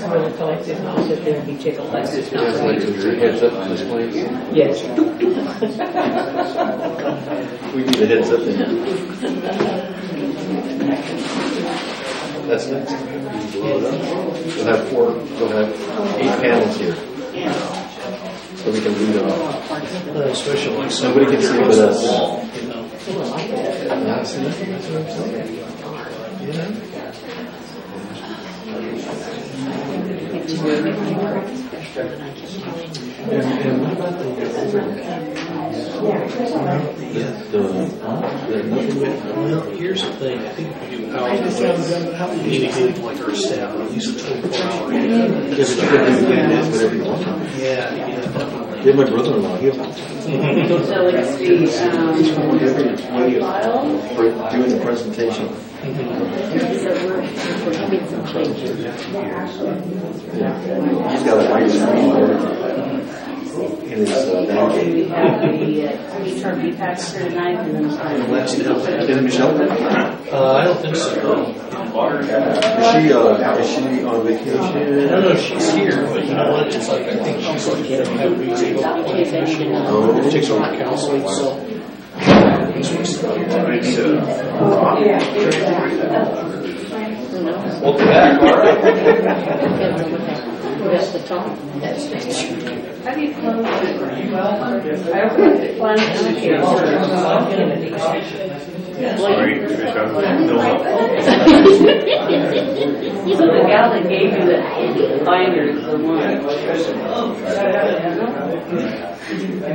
will collect it and I'll sit there and be tickled. That's just not Like right. your heads up display. Yes. We need a heads up thing. That's next. Blow it up. We'll have 8 panels here. So we can read it off. Especially like Nobody can see but us. Yeah. See? That's what I'm saying. Yeah. And what about the well, here's the thing. I think we do communicating like our staff at least a 24-hour. Yes, but you can do whatever you want. Yeah, definitely. Yeah, my brother-in-law, he'll So it's the file. for doing the presentation. So we're having some changes. Yeah. He's got a white screen there in his We have the HRB packs for tonight and then Is Michelle? I don't think so. Is she on vacation? No, she's here, but you know what? It's like I think she's like having meetings with the commission. It takes over counseling, so. Welcome back, Mark. That's the top. That's the How do you close it? Well, I opened it once. Sorry, So the gal that gave you the binder is the one.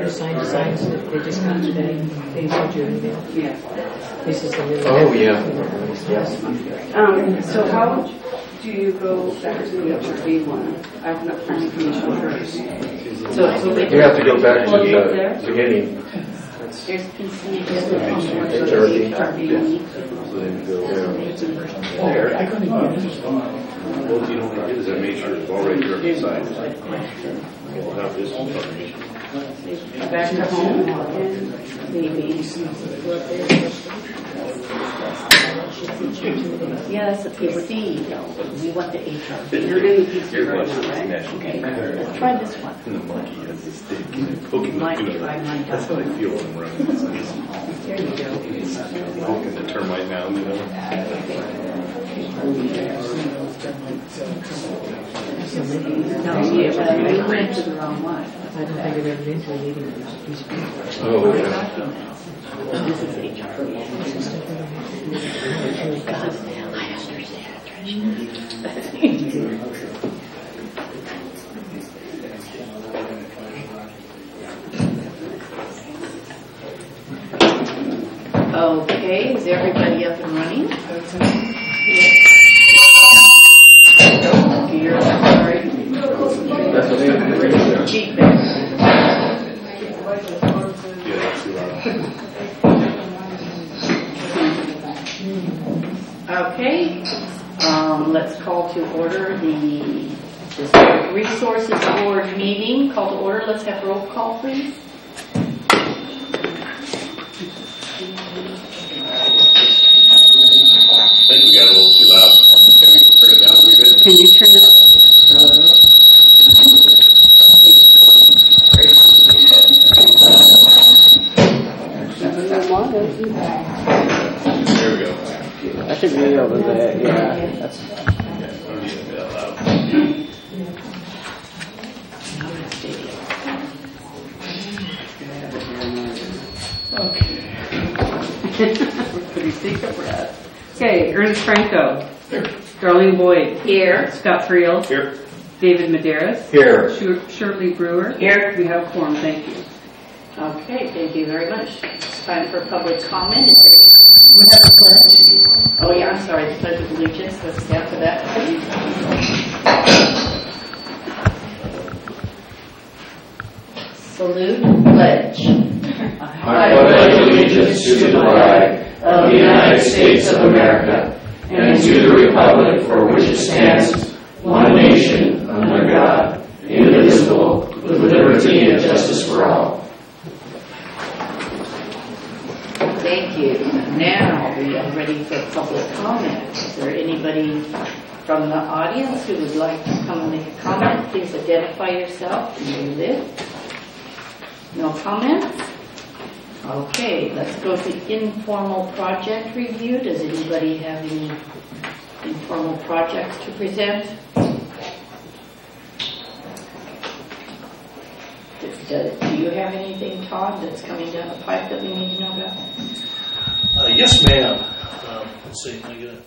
Signs, they just got today. They sent your email. Yeah. This is the new. Oh, yeah. Yes. So how do you go back to the HRB one? I'm not planning commission first. So You have to go back to the beginning. There's consent agenda on the HRB. HRB. Well, you know what it is, I made sure it's already signed. We'll have this information. back to home. Maybe. Yes, it would be, we want the HR. You're in the PC right now, right? Okay, let's try this one. And the monkey has this stick poking Might the try mine. That's how I feel when I'm running this. There you go. Poking the termite mound, you know. No, you went to the wrong one. I don't think I've ever been to a meeting with these people. Oh, yeah. This is HR. God, I understand, Okay, is everybody up and running? You're sorry. That's okay. Feedback. Yeah, that's too loud. Okay, let's call to order the District Resources Board meeting. Call to order. Let's have roll call, please. I think we got a little too loud. Can we turn it down a wee bit? Can you turn it up? There we go. I should be over there, yeah. That's Yeah, don't need to be that loud. Pretty take a breath. Okay, Ernest Franco. Here. Darlene Boyd. Here. Scott Friel. Here. David Medeiros. Here. Shirley Brewer. Here. We have quorum, thank you. Okay, thank you very much. It's time for public comment. We have a pledge. Oh yeah, I'm sorry, the Pledge of Allegiance. Let's stand for that, please. Salute, pledge. I pledge allegiance to the flag of the United States of America and to the republic for which it stands, one nation, under God, indivisible, with liberty and justice for all. Thank you. Now we are ready for public comment. Is there anybody from the audience audience who would like to come and make a comment, please identify yourself and where you live. No comments? Okay, let's go to informal project review. Does anybody have any informal projects to present? Do you have anything, Todd, that's coming down the pipe that we need to know about? Yes, ma'am. Let's see. I get it.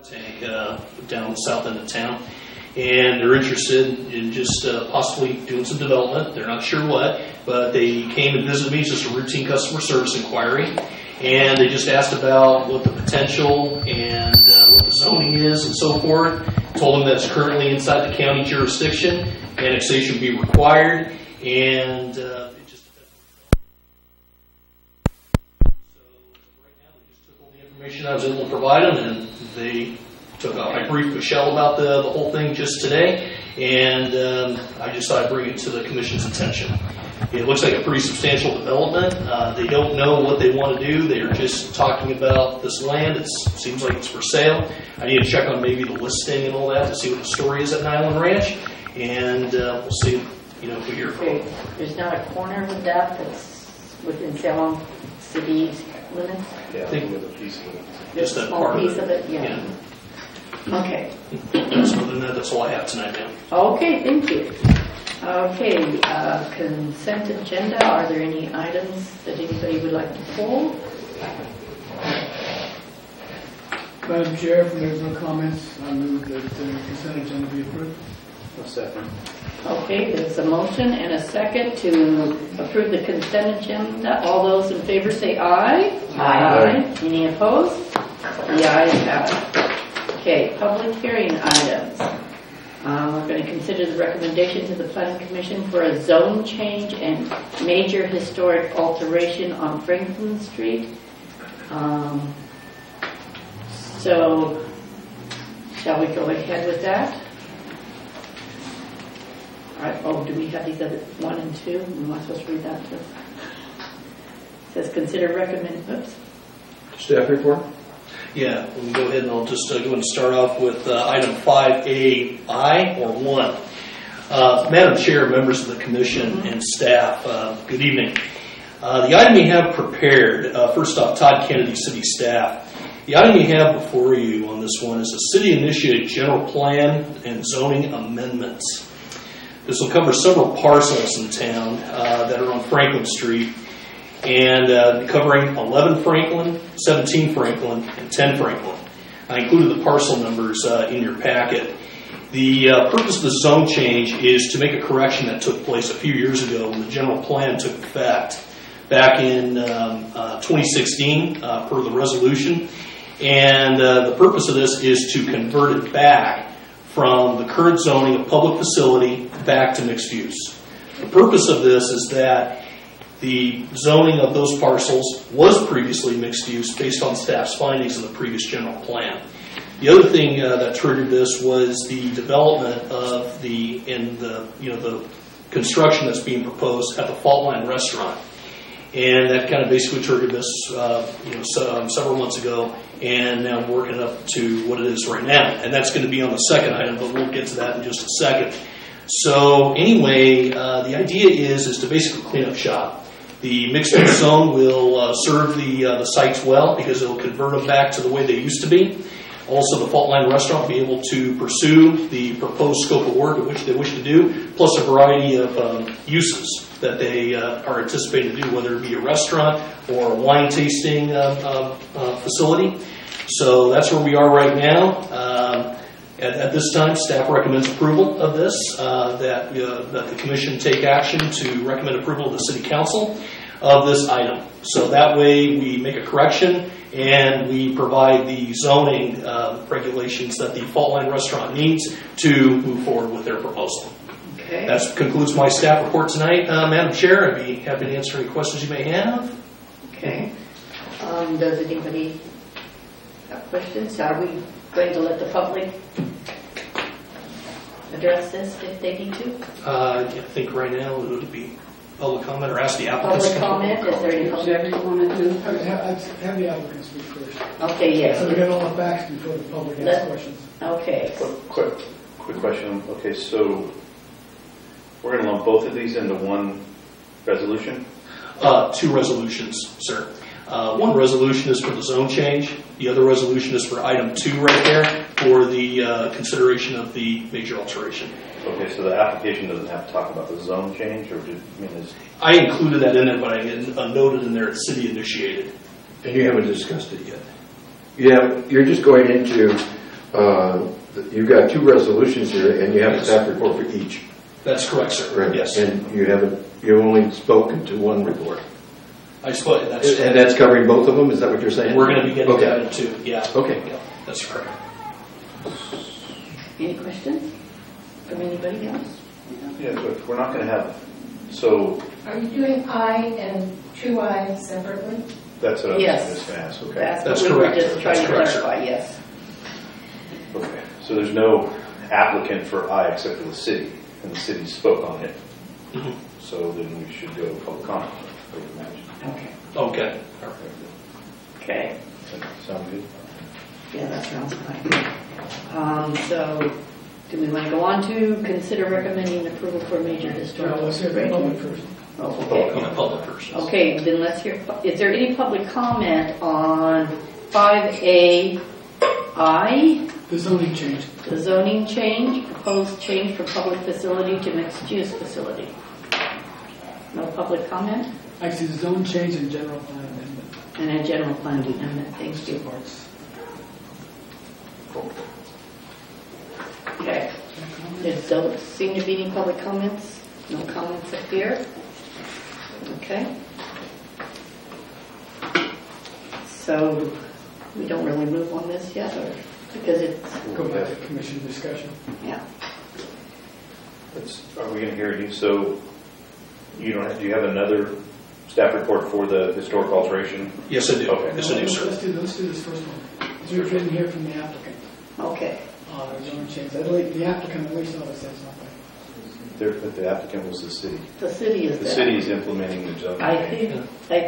Tank down south end of town, and they're interested in just possibly doing some development. They're not sure what, but they came and visited me. It's just a routine customer service inquiry, and they just asked about what the potential and what the zoning is and so forth. Told them that it's currently inside the county jurisdiction. Annexation would be required, and it just depends. So right now, they just took all the information I was able to provide them, and they took off. I briefed Michelle about the whole thing just today, and I just thought I'd bring it to the Commission's attention. It looks like a pretty substantial development. They don't know what they want to do. They're just talking about this land. It seems like it's for sale. I need to check on maybe the listing and all that to see what the story is at Nyland Ranch, and we'll see if we hear from them. There's not a corner with that that's within Salem City's limits? Yeah, I think with a piece of it. Just a small piece of it? Yeah. Okay. So then that's all I have tonight, ma'am. Okay, thank you. Okay, consent agenda. Are there any items that anybody would like to pull? Madam Chair, if there's no comments, I move that the consent agenda be approved. A second. Okay, there's a motion and a second to approve the consent agenda. All those in favor say aye. Aye. Any opposed? The ayes have it. Okay, public hearing items. We're going to consider the recommendation to the Planning Commission for a zone change and major historic alteration on Franklin Street. So, shall we go ahead with that? All right. Oh, do we have these other 1 and 2? Am I supposed to read that too? It says consider recommend. Oops. Staff report? Yeah, let me go ahead and I'll just go ahead and start off with item 5A-I or 1. Madam Chair, members of the Commission and staff, good evening. The item you have prepared, first off, Todd Kennedy, City Staff. The item you have before you on this one is a city-initiated general plan and zoning amendments. This will cover several parcels in town that are on Franklin Street, and covering 11 Franklin, 17 Franklin, and 10 Franklin. I included the parcel numbers in your packet. The purpose of the zone change is to make a correction that took place a few years ago when the general plan took effect back in 2016 per the resolution. And the purpose of this is to convert it back from the current zoning of public facility back to mixed use. The purpose of this is that the zoning of those parcels was previously mixed use based on staff's findings in the previous general plan. The other thing that triggered this was the development of the construction that's being proposed at the Fault Line Restaurant, and that kind of basically triggered this several months ago, and now working up to what it is right now. And that's going to be on the second item, but we'll get to that in just a second. So anyway, the idea is to basically clean up shop. The mixed-use zone will serve the sites well because it will convert them back to the way they used to be. Also, the Fault Line Restaurant will be able to pursue the proposed scope of work which they wish to do, plus a variety of uses that they are anticipating to do, whether it be a restaurant or a wine tasting facility. So that's where we are right now. At this time, staff recommends approval of this, that the Commission take action to recommend approval of the City Council of this item. So that way we make a correction and we provide the zoning regulations that the Fault Line Restaurant needs to move forward with their proposal. Okay. That concludes my staff report tonight, Madam Chair. I'd be happy to answer any questions you may have. Okay. Does anybody have questions? Are we going to let the public address this if they need to? I think right now it would be public comment or ask the applicants. Public comment, is there any Whatever public? you want to do. Have the applicant speak first. Okay, yes. So we get all the facts before the public Let- asks questions. Okay. Quick question. Okay, so we're going to lump both of these into one resolution? 2 resolutions, sir. One resolution is for the zone change. The other resolution is for item 2 right there for the consideration of the major alteration. Okay, so the application doesn't have to talk about the zone change, or I included that in there, but I noted in there it's city initiated. And you haven't discussed it yet. Yeah, you're just going into, you've got 2 resolutions here, and you have a staff report for each. That's correct, sir. Right. Yes. And you've only spoken to one report. I spoke. That's And that's covering both of them? Is that what you're saying? We're going to be getting Okay. that into. Yeah. Okay. Yeah, that's correct. Any questions from anybody else? yeah, but we're not going to have, so Are you doing I and 2I separately? that's what I was Yes. just going to ask. Okay. That's That's what we were correct. just trying That's to correct, sir. clarify, yes. Okay, so there's no applicant for I except for the city, and the city spoke on it. Mhm. So then we should go public comment, I would imagine. Okay. Okay. Okay. That sound good? Yeah, that sounds fine. So, do we want to go on to consider recommending approval for major historical? Let's hear the public first. Oh, On okay. the public person. Okay, then let's hear, is there any public comment on 5A I, The zoning change. the zoning change, proposed change from public facility to mixed-use facility? No public comment? I see the zone change and general plan amendment. And a general plan amendment, thank Two you. parts. Okay. There don't seem to be any public comments? No comments up here? Okay. So, we don't really move on this yet, or, because it's, Go back to commission discussion. yeah. Are we going to hear you? So you don't have, do you have another staff report for the historic alteration? Yes, I do. Okay. Yes, I do, sir. Let's do this first one. So we didn't hear from the applicant Okay. on the zone change. The applicant at least ought to say something. But the applicant was the city. The city is The there. city is implementing the zoning. I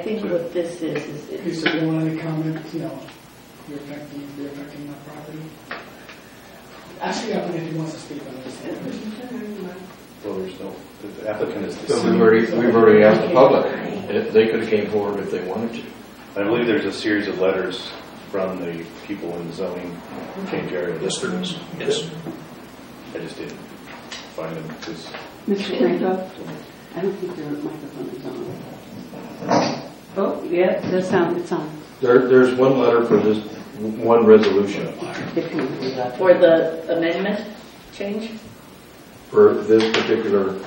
think what this is Okay, so you want any comment, you're affecting that property? Ask the applicant if he wants to speak on this. Well, there's no, the applicant is the So city. we've already asked the public. If they could have came forward if they wanted to. I believe there's a series of letters from the people in the zoning change area. Yes, there is. Yes. I just didn't find them because Mr. Franco, I don't think your microphone is on. Oh, yeah, it's on. There's one letter for this one resolution If you would like. for the amendment change. for this particular,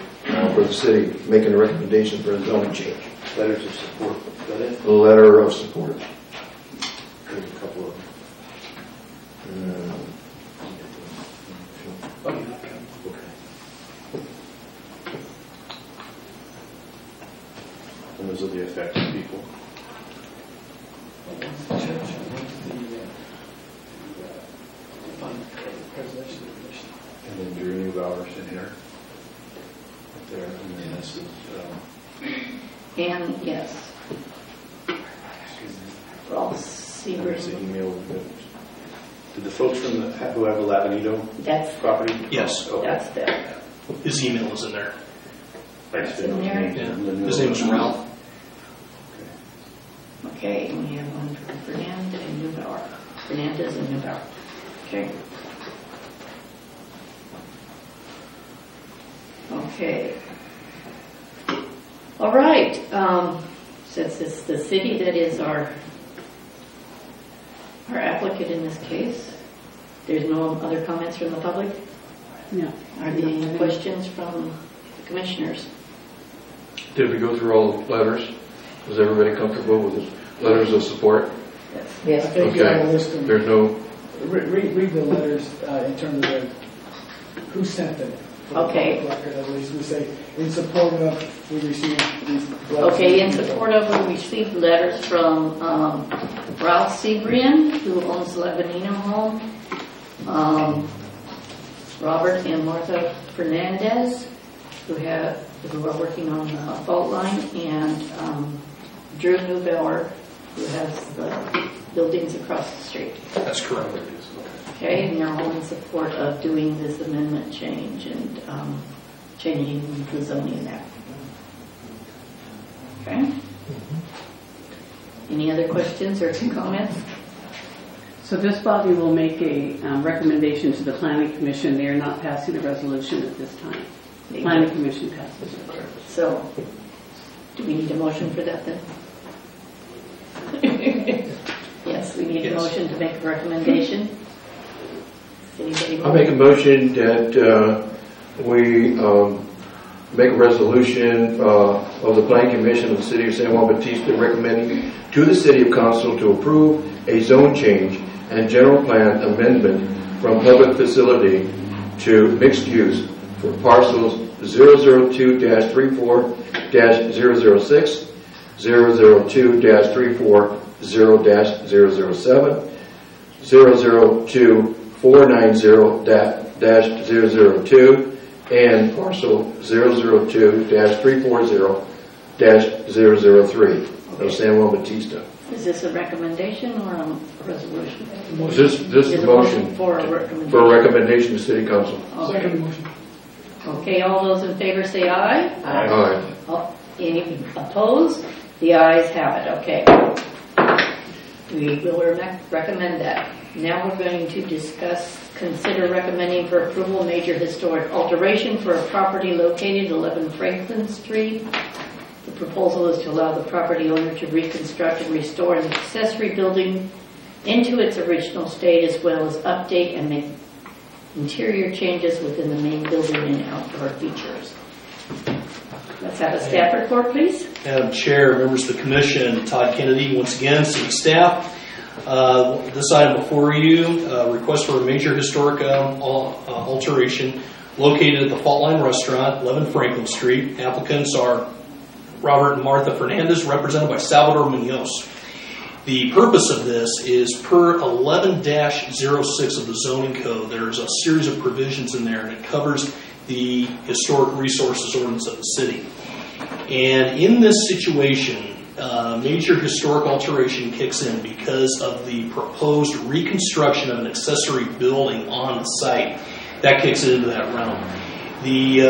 for the city making a recommendation for a zoning change. letters of support. Is that it? A letter of support. There's a couple of them. Okay. And those are the affected people. The church wants the preservation of the mission. And then Drew Neubauer's in here. Right there. And then this is, And yes, Ralph there's the Seaver. email. Did the folks from the, who have the Lavanito That's property? Yes. Okay. that's there. His email is in there. I just didn't know in there. his Yeah. name. His name is Ralph. Okay, and we have one for Fernandez and Neubauer. Fernandez and Neubauer. Okay. Okay. All right. Since it's the city that is our applicant in this case, there's no other comments from the public? No. Are there any questions from the commissioners? Did we go through all the letters? Was everybody comfortable with the letters of support? I think you have a list Okay. of, There's no, read the letters in terms of who sent them. For the Okay. public record, at least we say, in support of, we received these. letters. Okay, in support of, we received letters from Ralph Seabrian, who owns the Lavanino home. Robert and Martha Fernandez, who are working on the fault line, and Drew Neubauer, who has the buildings across the street. That's correct. Okay, and they're all in support of doing this amendment change and changing the zoning there. Okay? Any other questions or comments? So this body will make a recommendation to the Planning Commission. They are not passing a resolution at this time. The Planning Commission passes it. So, do we need a motion for that then? Yes, we need a motion to make a recommendation. I'll make a motion that we make a resolution of the Planning Commission of the City of San Juan Bautista recommending to the City of Council to approve a zone change and general plan amendment from public facility to mixed use for parcels 002-34-006, 002-340-007, 002-490-002, and parcel 002-340-003 of San Juan Bautista. Is this a recommendation or a resolution? This is a motion for a recommendation. For a recommendation to City Council. Okay. Okay, all those in favor say aye. Aye. Any opposed? The ayes have it. Okay. We will recommend that. Now we're going to consider recommending for approval major historic alteration for a property located 11 Franklin Street. The proposal is to allow the property owner to reconstruct and restore an accessory building into its original state, as well as update and make interior changes within the main building and outdoor features. Let's have a staff report, please. Madam Chair, members of the Commission, Todd Kennedy, once again, City staff. This item before you, request for a major historic alteration located at the Fault Line Restaurant, 11 Franklin Street. Applicants are Robert and Martha Fernandez, represented by Salvador Munoz. The purpose of this is per 11-06 of the zoning code. There's a series of provisions in there, and it covers the historic resources ordinance of the city. And in this situation, major historic alteration kicks in because of the proposed reconstruction of an accessory building on the site. That kicks into that realm. The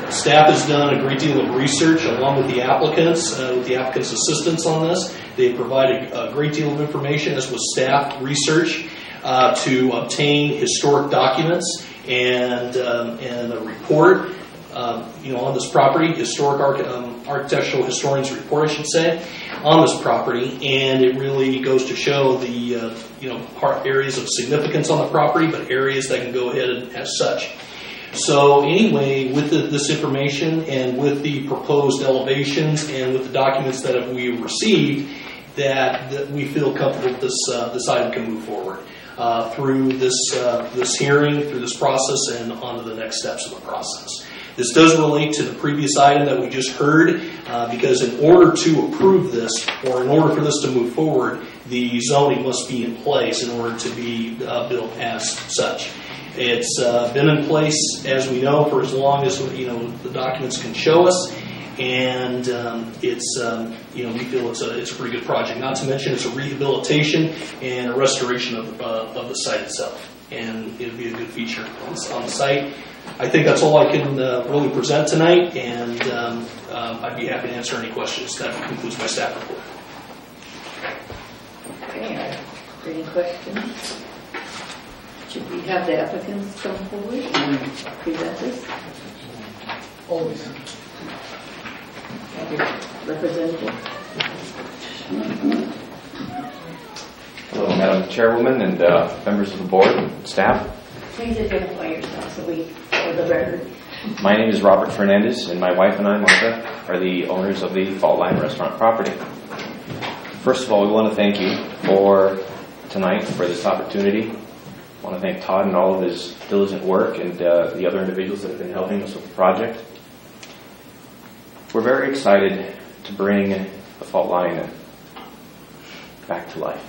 staff has done a great deal of research along with the applicants' assistance on this. They provided a great deal of information, as was staff research, to obtain historic documents and a report on this property, historic architectural historian's report, I should say, on this property, and it really goes to show the areas of significance on the property, but areas that can go ahead as such. So anyway, with this information and with the proposed elevations and with the documents that we received, that we feel comfortable this item can move forward through this hearing, through this process, and on to the next steps of the process. This does relate to the previous item that we just heard, because in order to approve this, or in order for this to move forward, the zoning must be in place in order to be built as such. It's been in place, as we know, for as long as the documents can show us, and we feel it's a pretty good project. Not to mention, it's a rehabilitation and a restoration of the site itself, and it'll be a good feature on the site. I think that's all I can really present tonight, and I'd be happy to answer any questions. That concludes my staff report. Okay, are there any questions? Should we have the applicants come forward and present this? Always. Representative. Hello, Madam Chairwoman and members of the board and staff. Please identify yourself for the record. My name is Robert Fernandez, and my wife and I, Martha, are the owners of the Fault Line Restaurant property. First of all, we want to thank you for tonight, for this opportunity. I want to thank Todd and all of his diligent work, and the other individuals that have been helping us with the project. We're very excited to bring the Fault Line back to life.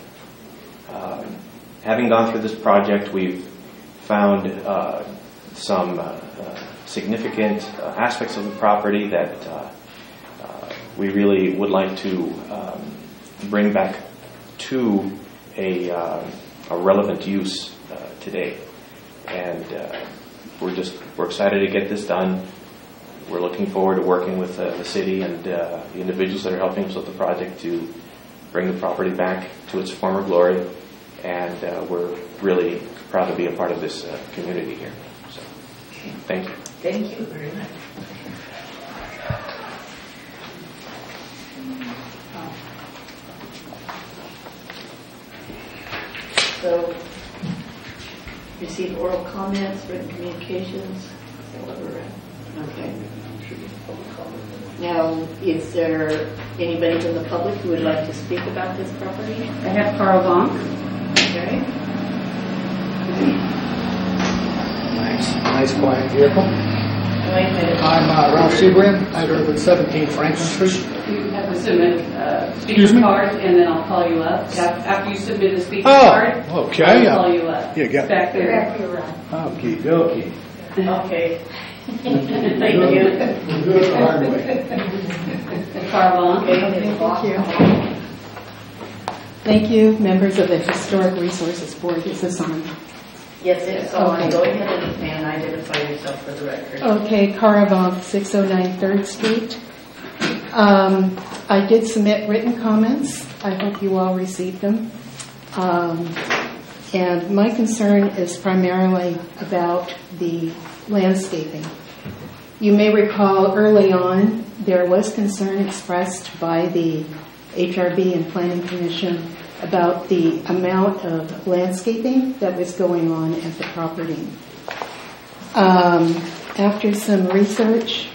Having gone through this project, we've found some significant aspects of the property that we really would like to bring back to a relevant use today. And we're excited to get this done. We're looking forward to working with the city and the individuals that are helping us with the project to bring the property back to its former glory. And we're really proud to be a part of this community here. So, thank you. Thank you very much. So, receive oral comments, written communications. Is that what we're at? Okay. Now, is there anybody from the public who would like to speak about this property? I have Carl Bonk. Okay. Nice quiet vehicle. Wait a minute. I'm Ralph Sebring. I live at 17 Franklin Street. You have to submit a Excuse speaker me? card, and then I'll call you up. After you submit a speaker Oh, card, okay. I'll call you up. You got it. Back there. Back here, Ron. Okie dokie. Okay. Thank you. We'll do it the hard way. Carl Bonk. Thank you. Thank you, members of the Historic Resources Board. Is this on? Yes, it's on. Okay. Go ahead and identify yourself for the record. Okay, Karavon, 609 3rd Street. I did submit written comments. I hope you all received them. And my concern is primarily about the landscaping. You may recall early on there was concern expressed by the HRB and Planning Commission about the amount of landscaping that was going on at the property. After some research,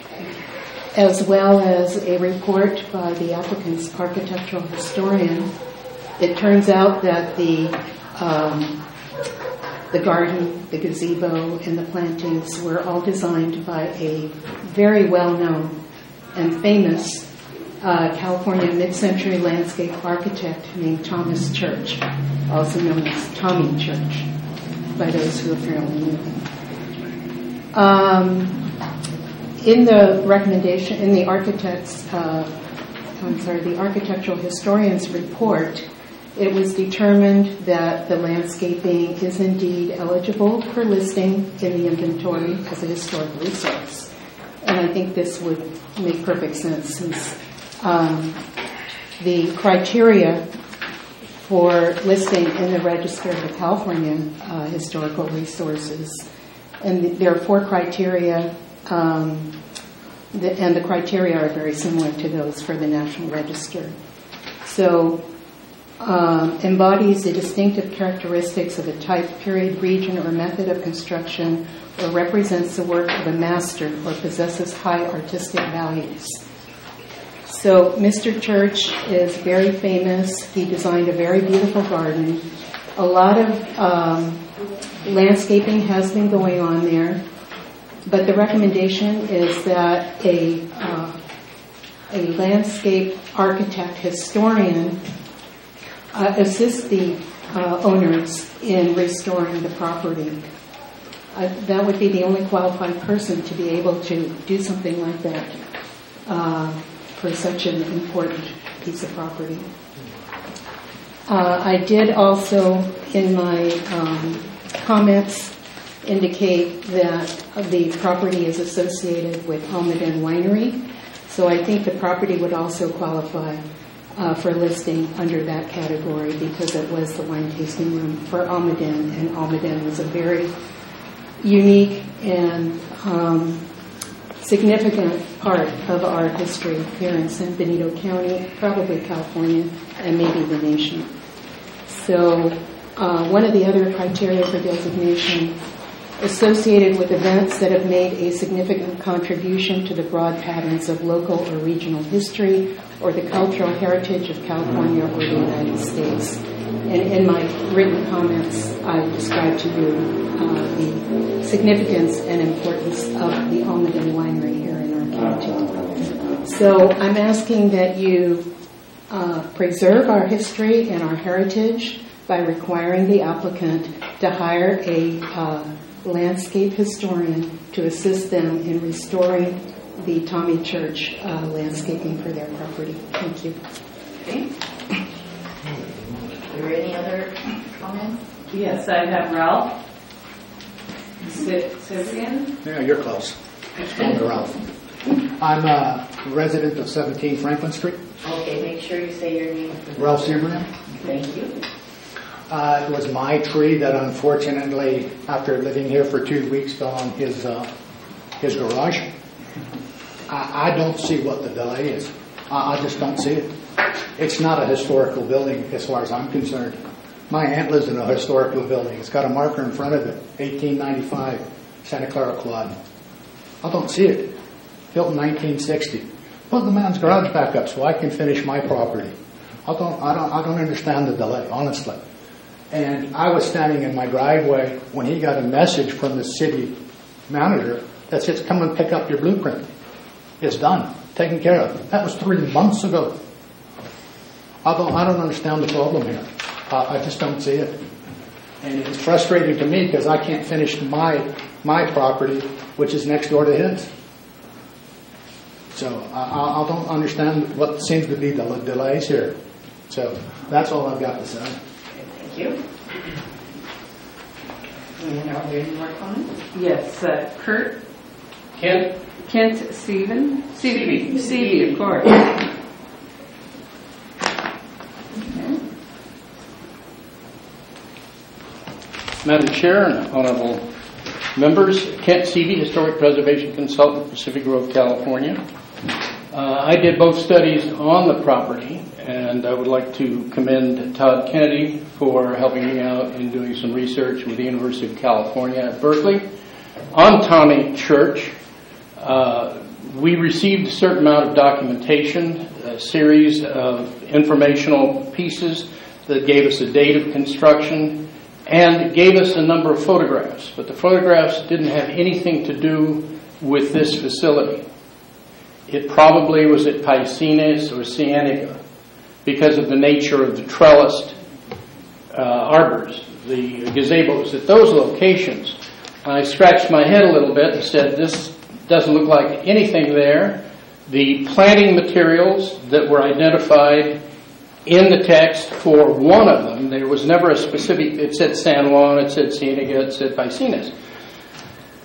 as well as a report by the applicant's architectural historian, it turns out that the garden, the gazebo, and the plantings were all designed by a very well-known and famous California mid-century landscape architect named Thomas Church, also known as Tommy Church, by those who apparently knew him. In the recommendation, in the the architectural historian's report, it was determined that the landscaping is indeed eligible for listing in the inventory as a historic resource. And I think this would make perfect sense since the criteria for listing in the Register of the California Historical Resources, and there are 4 criteria, and the criteria are very similar to those for the National Register. So, embodies the distinctive characteristics of a type, period, region, or method of construction, or represents the work of a master, or possesses high artistic values. So Mr. Church is very famous. He designed a very beautiful garden. A lot of landscaping has been going on there, but the recommendation is that a landscape architect historian assist the owners in restoring the property. That would be the only qualified person to be able to do something like that for such an important piece of property. I did also, in my comments, indicate that the property is associated with Almaden Winery, so I think the property would also qualify for listing under that category because it was the wine tasting room for Almaden, and Almaden was a very unique and significant part of our history here in San Benito County, probably California, and maybe the nation. So one of the other criteria for designation associated with events that have made a significant contribution to the broad patterns of local or regional history or the cultural heritage of California or the United States. And in my written comments, I described to you the significance and importance of the Almaden Winery here in our county. So I'm asking that you preserve our history and our heritage by requiring the applicant to hire a landscape historian to assist them in restoring the Tommy Church landscaping for their property. Thank you. Okay. Are there any other comments? Yes, I have Ralph. Sibrian. Yeah, you're close. It's going to Ralph. I'm a resident of 17 Franklin Street. Okay, make sure you say your name. Ralph Sibrian. Thank you. It was my tree that unfortunately, after living here for 2 weeks, fell on his garage. I don't see what the delay is. I just don't see it. It's not a historical building as far as I'm concerned. My aunt lives in a historical building. It's got a marker in front of it, 1895, Santa Clara Quad. I don't see it. Built in 1960. Put the man's garage back up so I can finish my property. I don't understand the delay, honestly. And I was standing in my driveway when he got a message from the city manager that says, "Come and pick up your blueprint. It's done, taken care of." That was 3 months ago. I don't understand the problem here. I just don't see it. And it's frustrating to me because I can't finish my property, which is next door to his. So I don't understand what seems to be the delays here. So that's all I've got to say. Thank you. And are there any more comments? Yes, Kurt. Kent? Kent Stephen. Stevie, of course. Madam Chair and honorable members, Kent Seavey, Historic Preservation Consultant, Pacific Grove, California. I did both studies on the property, and I would like to commend Todd Kennedy for helping me out in doing some research with the University of California at Berkeley. On Tommy Church, we received a certain amount of documentation, a series of informational pieces that gave us a date of construction, and gave us a number of photographs. But the photographs didn't have anything to do with this facility. It probably was at Piscines or Cienega because of the nature of the trellised arbors, the gazebos at those locations. I scratched my head a little bit and said, this doesn't look like anything there. The planting materials that were identified in the text for one of them, there was never a specific, it said San Juan, it said Cienega, it said Piscines.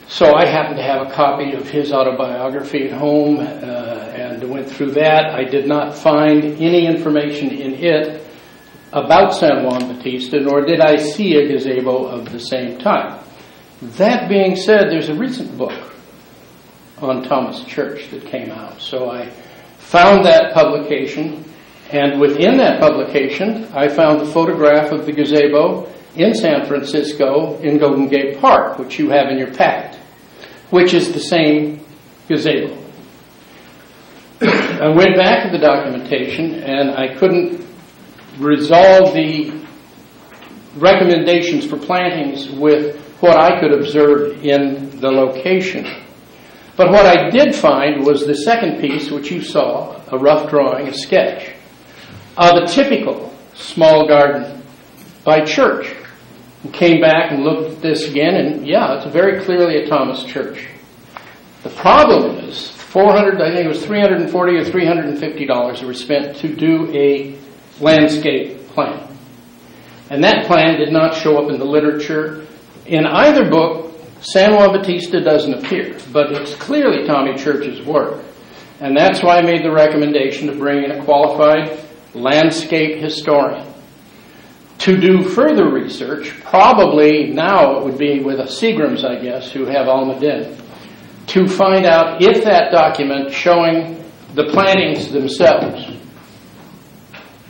So I happened to have a copy of his autobiography at home and went through that. I did not find any information in it about San Juan Bautista, nor did I see a gazebo of the same time. That being said, there's a recent book on Thomas Church that came out. So I found that publication, and within that publication, I found the photograph of the gazebo in San Francisco in Golden Gate Park, which you have in your packet, which is the same gazebo. I went back to the documentation, and I couldn't resolve the recommendations for plantings with what I could observe in the location. But what I did find was the second piece, which you saw, a rough drawing, a sketch, of a typical small garden by Church. And came back and looked at this again, and yeah, it's very clearly a Thomas Church. The problem is, I think it was $340 or $350 were spent to do a landscape plan. And that plan did not show up in the literature. In either book, San Juan Bautista doesn't appear, but it's clearly Tommy Church's work. And that's why I made the recommendation to bring in a qualified landscape historian to do further research. Probably now it would be with a Seagrams, I guess, who have Almaden, to find out if that document showing the plantings themselves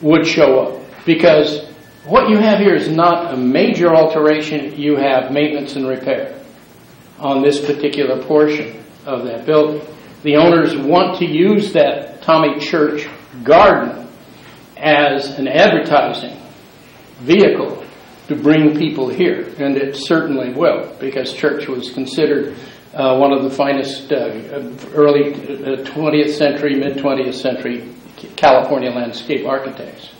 would show up. Because what you have here is not a major alteration. You have maintenance and repair on this particular portion of that building. The owners want to use that Tommy Church garden as an advertising vehicle to bring people here, and it certainly will, because Church was considered one of the finest early 20th century, mid-20th century California landscape architects.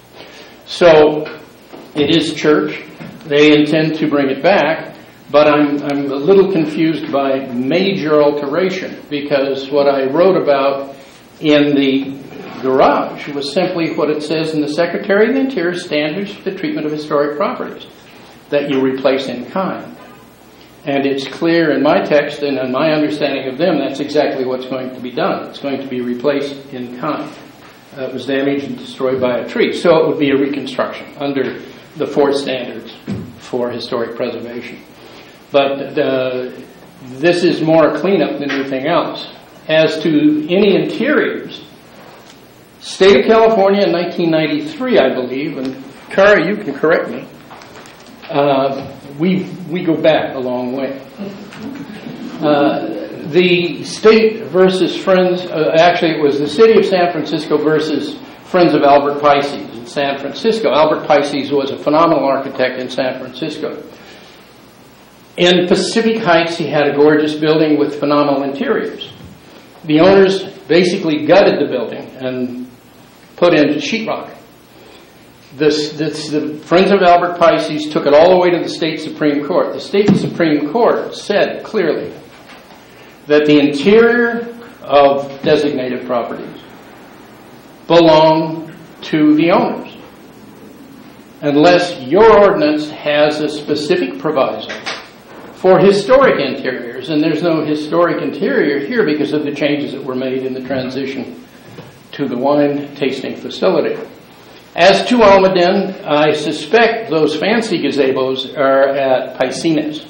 So it is Church. They intend to bring it back, but I'm a little confused by major alteration, because what I wrote about in the garage was simply what it says in the Secretary of the Interior Standards for the Treatment of Historic Properties, that you replace in kind. And it's clear in my text and in my understanding of them, that's exactly what's going to be done. It's going to be replaced in kind. It was damaged and destroyed by a tree. So it would be a reconstruction under the 4 standards for historic preservation. But this is more a cleanup than anything else. As to any interiors, State of California in 1993, I believe, and Kara, you can correct me, we go back a long way. The state versus Friends, actually it was the city of San Francisco versus Friends of Albert Pisces in San Francisco. Albert Pisces was a phenomenal architect in San Francisco. In Pacific Heights, he had a gorgeous building with phenomenal interiors. The owners basically gutted the building and put in sheetrock. The Friends of Albert Pisces took it all the way to the state Supreme Court. The state Supreme Court said clearly that the interior of designated properties belong to the owners, unless your ordinance has a specific proviso for historic interiors, and there's no historic interior here because of the changes that were made in the transition to the wine tasting facility. As to Almaden, I suspect those fancy gazebos are at Piscinas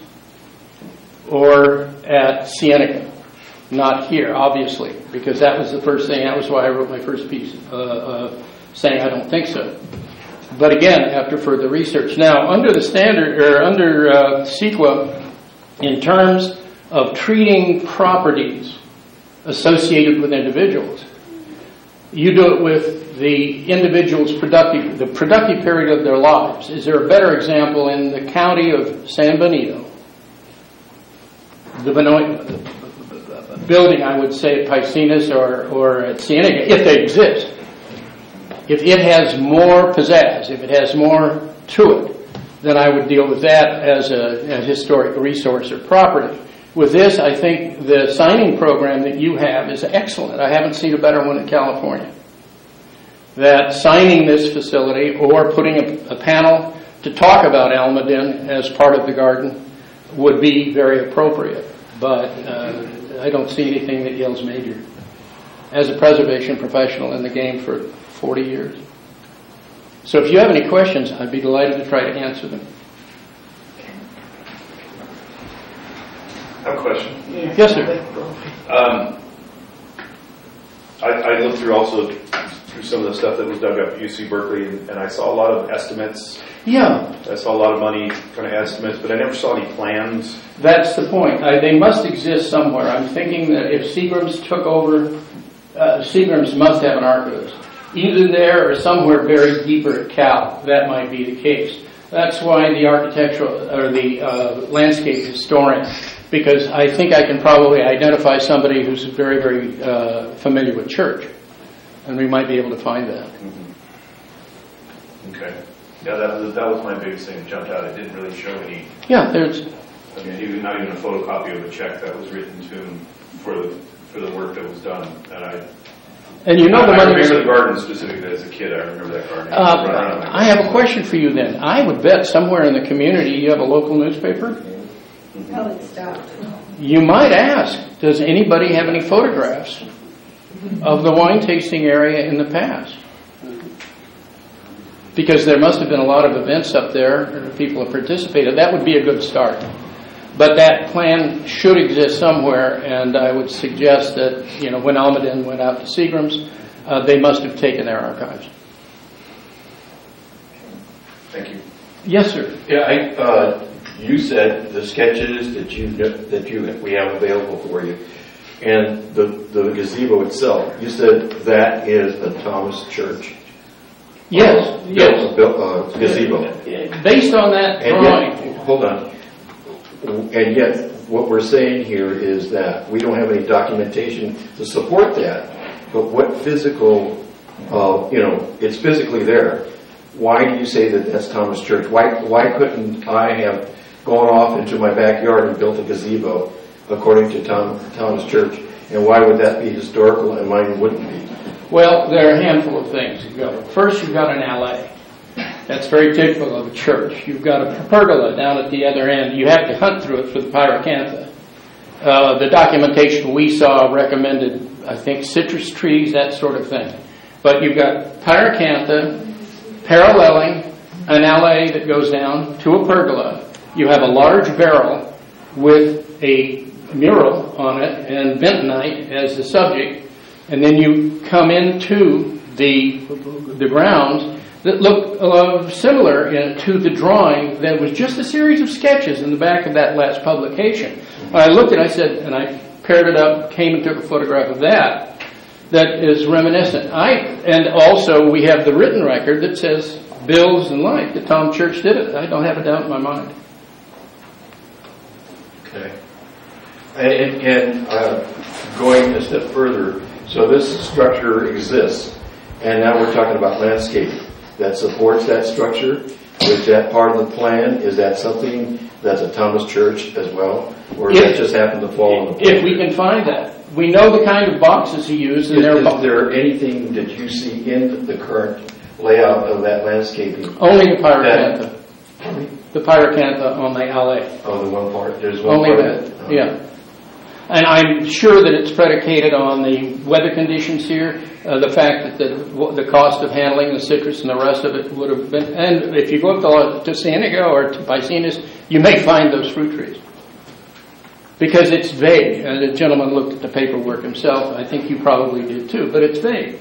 or at Cienega, not here, obviously, because that was the first thing. That was why I wrote my first piece saying I don't think so. But again, after further research. Now, under the standard, or under CEQA, in terms of treating properties associated with individuals, you do it with the individual's the productive period of their lives. Is there a better example in the county of San Benito? The building, I would say, at Piscinas or at Cienega, if they exist. If it has more pizzazz, if it has more to it, then I would deal with that as a historic resource or property. With this, I think the signing program that you have is excellent. I haven't seen a better one in California. That signing this facility or putting a panel to talk about Almaden as part of the garden would be very appropriate. But I don't see anything that yells major. As a preservation professional in the game for 40 years. So if you have any questions, I'd be delighted to try to answer them. I have a question. Yes, sir. I looked through some of the stuff that was dug up at UC Berkeley, and I saw a lot of estimates. Yeah. I saw a lot of money kind of estimates, but I never saw any plans. That's the point. They must exist somewhere. I'm thinking that if Seagram's took over, Seagram's must have an archivist. Either there or somewhere buried deeper at Cal. That might be the case. That's why the architectural or the landscape historian, because I think I can probably identify somebody who's very, very familiar with church, and we might be able to find that. Mm-hmm. Okay. Yeah, that was my biggest thing that jumped out. It didn't really show any. Yeah, there's. I mean, not even a photocopy of a check that was written to him for the work that was done, and you know the money. I remember the garden specifically as a kid. I remember that garden. I have a question for you then. I would bet somewhere in the community you have a local newspaper. Oh, it stopped. You might ask, does anybody have any photographs of the wine tasting area in the past? Because there must have been a lot of events up there, people have participated. That would be a good start. But that plan should exist somewhere, and I would suggest that, when Almaden went out to Seagram's, they must have taken their archives. Thank you. Yes, sir. Yeah, you said the sketches that we have available for you, and the gazebo itself. You said that is a Thomas Church. Yes. Gazebo. Based on that drawing. Hold on. And yet, what we're saying here is that we don't have any documentation to support that. But what physical, it's physically there. Why do you say that that's Thomas Church? Why couldn't I have gone off into my backyard and built a gazebo, according to Thomas Church. And why would that be historical and mine wouldn't be? Well, there are a handful of things that go. First, you've got an alley. That's very typical of a church. You've got a pergola down at the other end. You have to hunt through it for the pyracantha. The documentation we saw recommended, I think, citrus trees, that sort of thing. But you've got pyracantha paralleling an alley that goes down to a pergola. You have a large barrel with a mural on it and bentonite as the subject, and then you come into the grounds that look similar to the drawing that was just a series of sketches in the back of that last publication. When I looked at it, I said, and I paired it up, came and took a photograph of that is reminiscent. And also we have the written record that says Bills and Light, that Tom Church did it. I don't have a doubt in my mind. Okay. And going a step further, so this structure exists, and now we're talking about landscape that supports that structure. Is that part of the plan? Is that something that's a Thomas Church as well? Or does that just happen to fall in the plan? If we can find that. We know the kind of boxes he used. And is there anything that you see in the current layout of that landscaping? Only the pyracantha. The pyracantha on the alley. Oh, the one part? There's one only part that, of it? Yeah. And I'm sure that it's predicated on the weather conditions here, the fact that the cost of handling the citrus and the rest of it would have been, and if you go up to San Diego or to Piscinas, you may find those fruit trees. Because it's vague. The gentleman looked at the paperwork himself. I think you probably did too, but it's vague.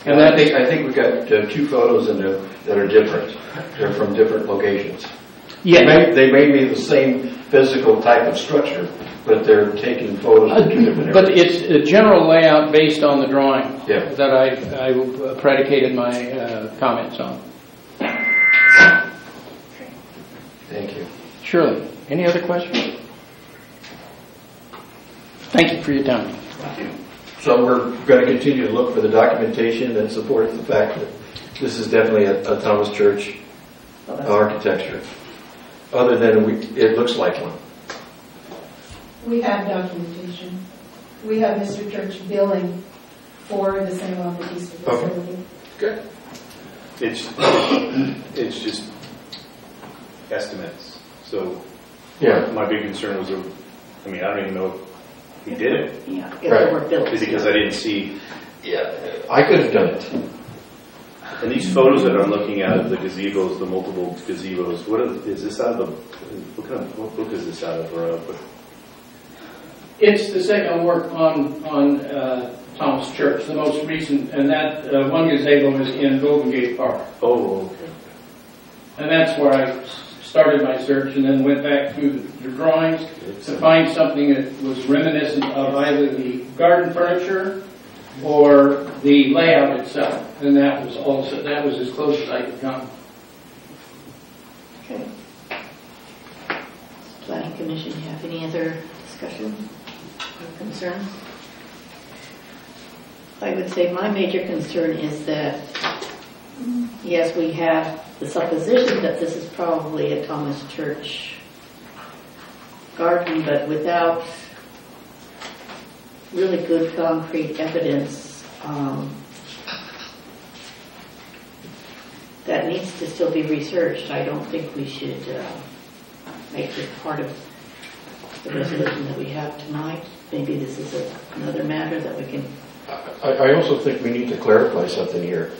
And I think we've got two photos in there that are different. They're from different locations. Yeah. They may be the same physical type of structure, but they're taking photos of two different areas. But it's a general layout based on the drawing that I predicated my comments on. Thank you. Surely. Any other questions? Thank you for your time. Thank you. So we're going to continue to look for the documentation that supports the fact that this is definitely a Thomas Church architecture, other than it looks like one. We have documentation. We have Mr. Church billing for the San Juan Bautista facility. Good. It's just estimates. So my big concern was, I don't even know if he did it. Yeah, if they were built. Because I didn't see. Yeah, I could have done it. And these photos that I'm looking at of the gazebos, the multiple gazebos, is this out of what book is this out of? It's the second work on Thomas Church, the most recent, and that one gazebo is in Golden Gate Park. Oh, okay. And that's where I started my search, and then went back through the drawings to find something that was reminiscent of either the garden furniture or the layout itself. And that was as close as I could come. Okay. Planning Commission, you have any other discussion or concerns? I would say my major concern is that, yes, we have the supposition that this is probably a Thomas Church garden, but without really good concrete evidence that needs to still be researched. I don't think we should make this part of the resolution that we have tonight. Maybe this is another matter that we can... I also think we need to clarify something here.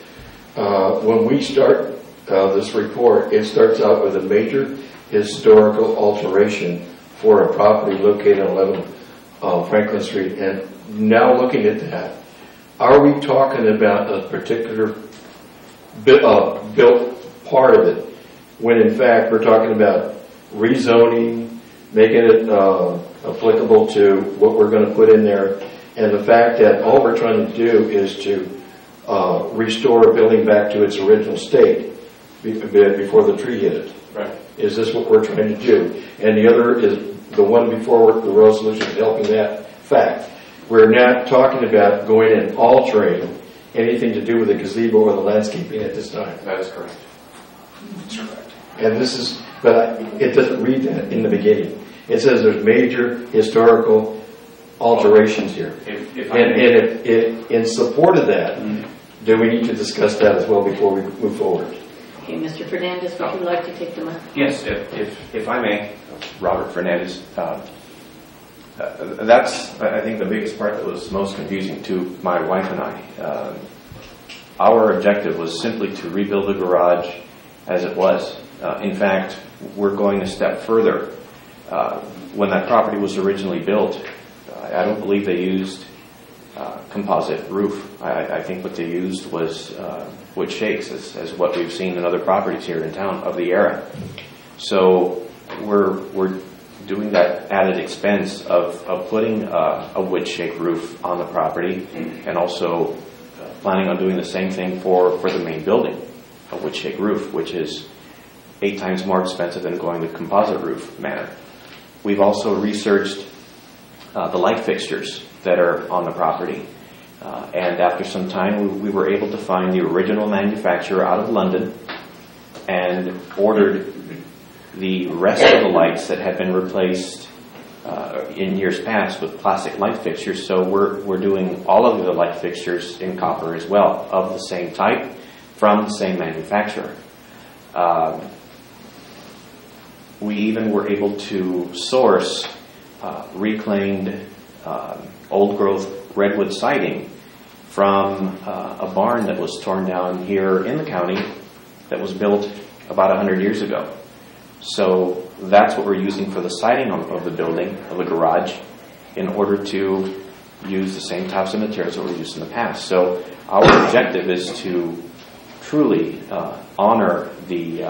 When we start this report, it starts out with a major historical alteration for a property located on 11 Franklin Street. And now looking at that, are we talking about a particular built part of it, when in fact we're talking about rezoning, making it applicable to what we're going to put in there, and the fact that all we're trying to do is to restore a building back to its original state before the tree hit it. Right. Is this what we're trying to do? And the other is the one before the resolution is helping that fact. We're not talking about going and altering anything to do with the gazebo or the landscaping at this time. That is correct. That's correct. And this is but it doesn't read that in the beginning. It says there's major historical alterations here. In support of that, do we need to discuss that as well before we move forward? Okay, Mr. Fernandez, would you like to take the mic? Yes, if I may, Robert Fernandez. That's, I think, the biggest part that was most confusing to my wife and I. Our objective was simply to rebuild the garage as it was. In fact, we're going a step further. When that property was originally built, I don't believe they used composite roof. I think what they used was wood shakes, as what we've seen in other properties here in town of the era. So we're doing that added expense of putting a wood shake roof on the property, and also planning on doing the same thing for the main building, a wood shake roof, which is 8 times more expensive than going the composite roof manner. We've also researched the light fixtures that are on the property. And after some time, we were able to find the original manufacturer out of London and ordered the rest of the lights that had been replaced in years past with plastic light fixtures. So we're doing all of the light fixtures in copper as well, of the same type, from the same manufacturer. We even were able to source reclaimed old growth redwood siding from a barn that was torn down here in the county that was built about 100 years ago. So that's what we're using for the siding of the building, of the garage, in order to use the same types of materials that were used in the past. So our objective is to truly honor the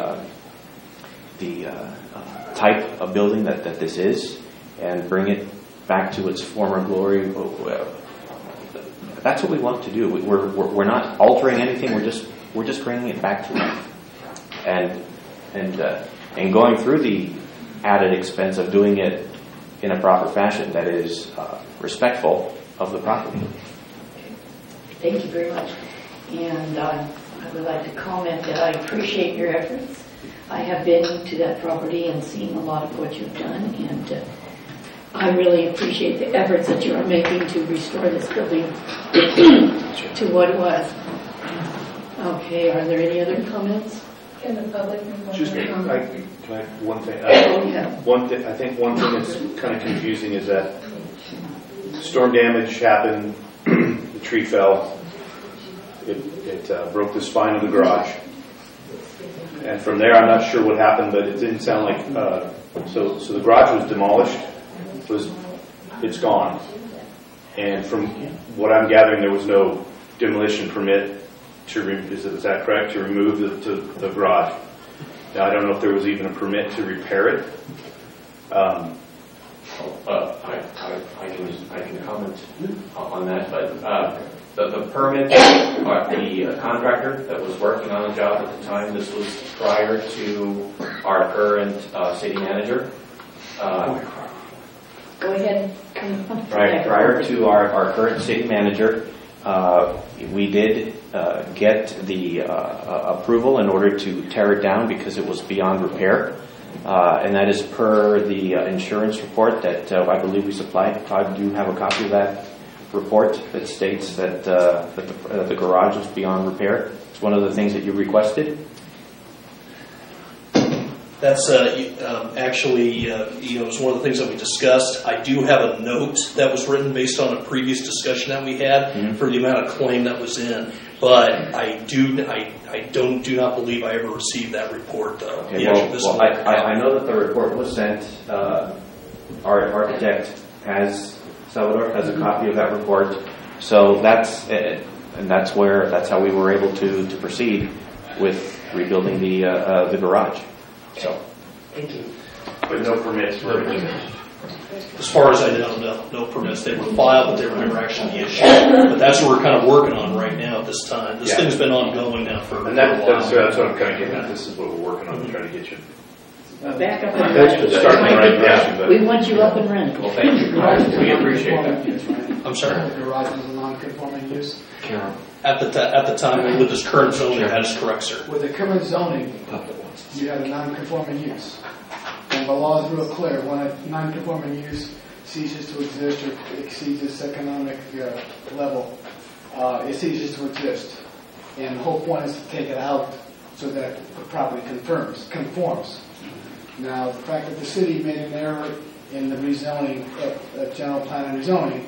type of building that this is, and bring it back to its former glory. That's what we want to do. We're not altering anything. We're just bringing it back to life, and going through the added expense of doing it in a proper fashion that is respectful of the property. Thank you very much. And I would like to comment that I appreciate your efforts. I have been to that property and seen a lot of what you've done, and I really appreciate the efforts that you are making to restore this building to what it was. Okay, are there any other comments? Can the public? Just, can I one thing? Yeah. I think one thing that's kind of confusing is that storm damage happened, the tree fell, it broke the spine of the garage. And from there, I'm not sure what happened, but it didn't sound like, so the garage was demolished, it's gone. And from what I'm gathering, there was no demolition permit is that correct, to remove the garage. Now, I don't know if there was even a permit to repair it. I can comment on that, but the permit, the contractor that was working on the job at the time, this was prior to our current city manager. Go ahead. Prior to our current city manager, we did get the approval in order to tear it down because it was beyond repair. And that is per the insurance report that I believe we supplied. Todd, do you have a copy of that report that states that the garage is beyond repair? It's one of the things that you requested. That's actually, it was one of the things that we discussed. I do have a note that was written based on a previous discussion that we had for the amount of claim that was in. But I do not believe I ever received that report, though. Okay, I know that the report was sent. Our architect Salvador has a copy of that report. So that's how we were able to proceed with rebuilding the garage. So, thank you. But no permits for it. As far as I know, no permits. They were filed, but they were never actually issued. But that's what we're kind of working on right now at this time. This thing's been ongoing now for a while. That's what I'm kind of getting at. This is what we're working on to try to get you. Back up and running. We want you up and running. Well, thank you. We appreciate that. I'm sorry? The garage is a non-conforming use? At the time, with this current zoning, that is correct, sir. With the current zoning, you have a non-conforming use. And the law is real clear. When a non-conforming use ceases to exist or exceeds its economic level, it ceases to exist. And the whole point is to take it out so that the property conforms. Now, the fact that the city made an error in the rezoning, general plan and rezoning,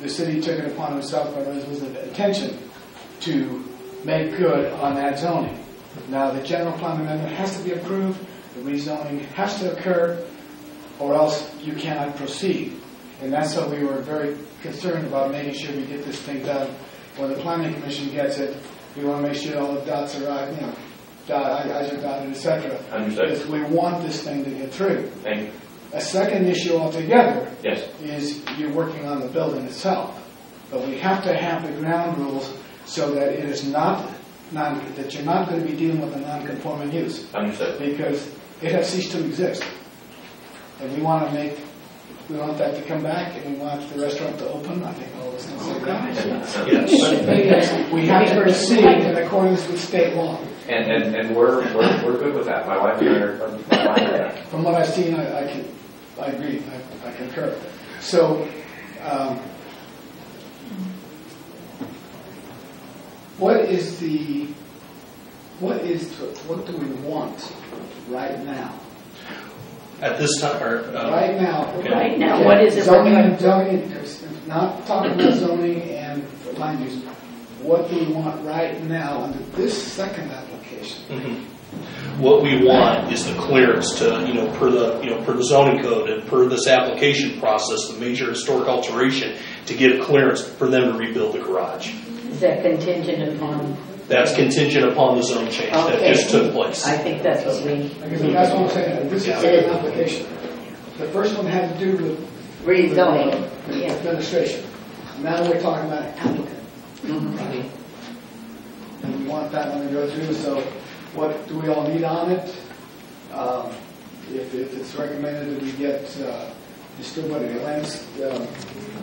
the city took it upon itself by resolution of intention to make good on that zoning. Now, the general plan amendment has to be approved, the rezoning has to occur, or else you cannot proceed. And that's why we were very concerned about making sure we get this thing done. When the planning commission gets it, we want to make sure all the dots are right, I's are dotted, etc. Understood. Because we want this thing to get through. Thank you. A second issue altogether Yes. is you're working on the building itself. But we have to have the ground rules so that it is not that you're not going to be dealing with a non-conforming use. Understood. Because it has ceased to exist. And we want that to come back, and we want the restaurant to open. I think all this can say that. Yes. We have to proceed in accordance with state law. And we're good with that. My wife and I are fine with that. From what I've seen, I agree. I concur. So, what do we want right now? At this time, or Right now. Okay. Right now, what is it? Zoning, not talking about zoning and land use. What do we want right now under this second application? Mm-hmm. What we want is the clearance to, per the zoning code and per this application process, the major historic alteration, to get clearance for them to rebuild the garage. Is that contingent upon? That's contingent upon the zone change that just took place. I think that's what we. That's what I'm saying. This is the second application. The first one had to do with rezoning, administration. Now we're talking about an applicant. Mm-hmm. And we want that one to go through, so what do we all need on it? If it's recommended that we get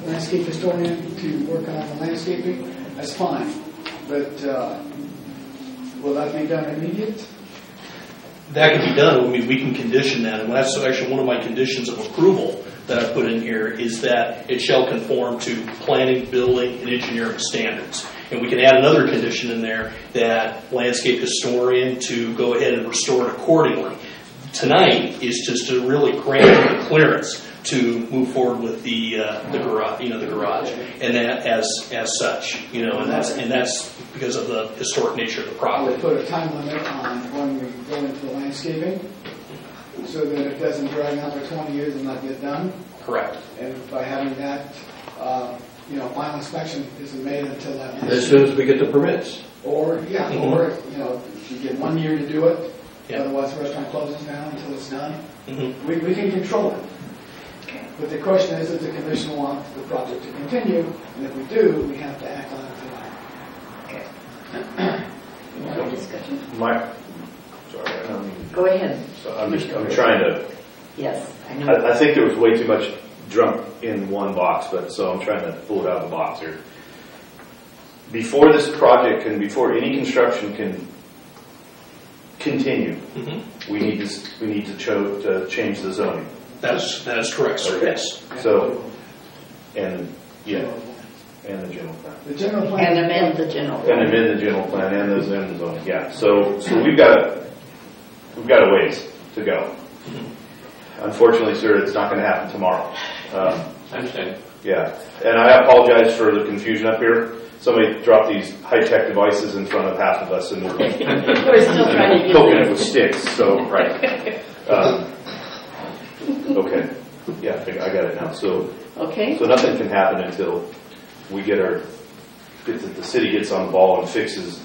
landscape historian to work on the landscaping, that's fine. But will that be done immediate? That can be done. I mean, we can condition that, and that's actually one of my conditions of approval that I put in here is that it shall conform to planning, building, and engineering standards. And we can add another condition in there that landscape historian to go ahead and restore it accordingly. Tonight is just to really grant the clearance to move forward with the garage, and that as such, and that's because of the historic nature of the property. We put a time limit on when we go into the landscaping, so that it doesn't drag out for 20 years and not get done. Correct. And by having that, final inspection isn't made until that. As soon as we get the permits. Or you get 1 year to do it. Yeah. Otherwise, the restaurant closes down until it's done. Mm-hmm. We can control it. Okay. But the question is, does the commission want the project to continue? And if we do, we have to act on it tonight. Okay. Any other discussion? Go ahead. So I'm trying to. Yes, I know. I think there was way too much junk in one box, so I'm trying to pull it out of the box here. Before this project before any construction can continue, mm-hmm. we need to change the zoning. That is correct, sir. Okay. Yes. So, and the general plan. The general plan. And amend the general plan. And amend the general plan and the zoning. Yeah. So we've got a ways to go. Mm-hmm. Unfortunately, sir, it's not going to happen tomorrow. I understand. Yeah, and I apologize for the confusion up here. Somebody dropped these high-tech devices in front of half of us, and we're still trying to use poking it with sticks. So right. Okay. Yeah, I got it now. So okay. So nothing can happen until we the city gets on the ball and fixes.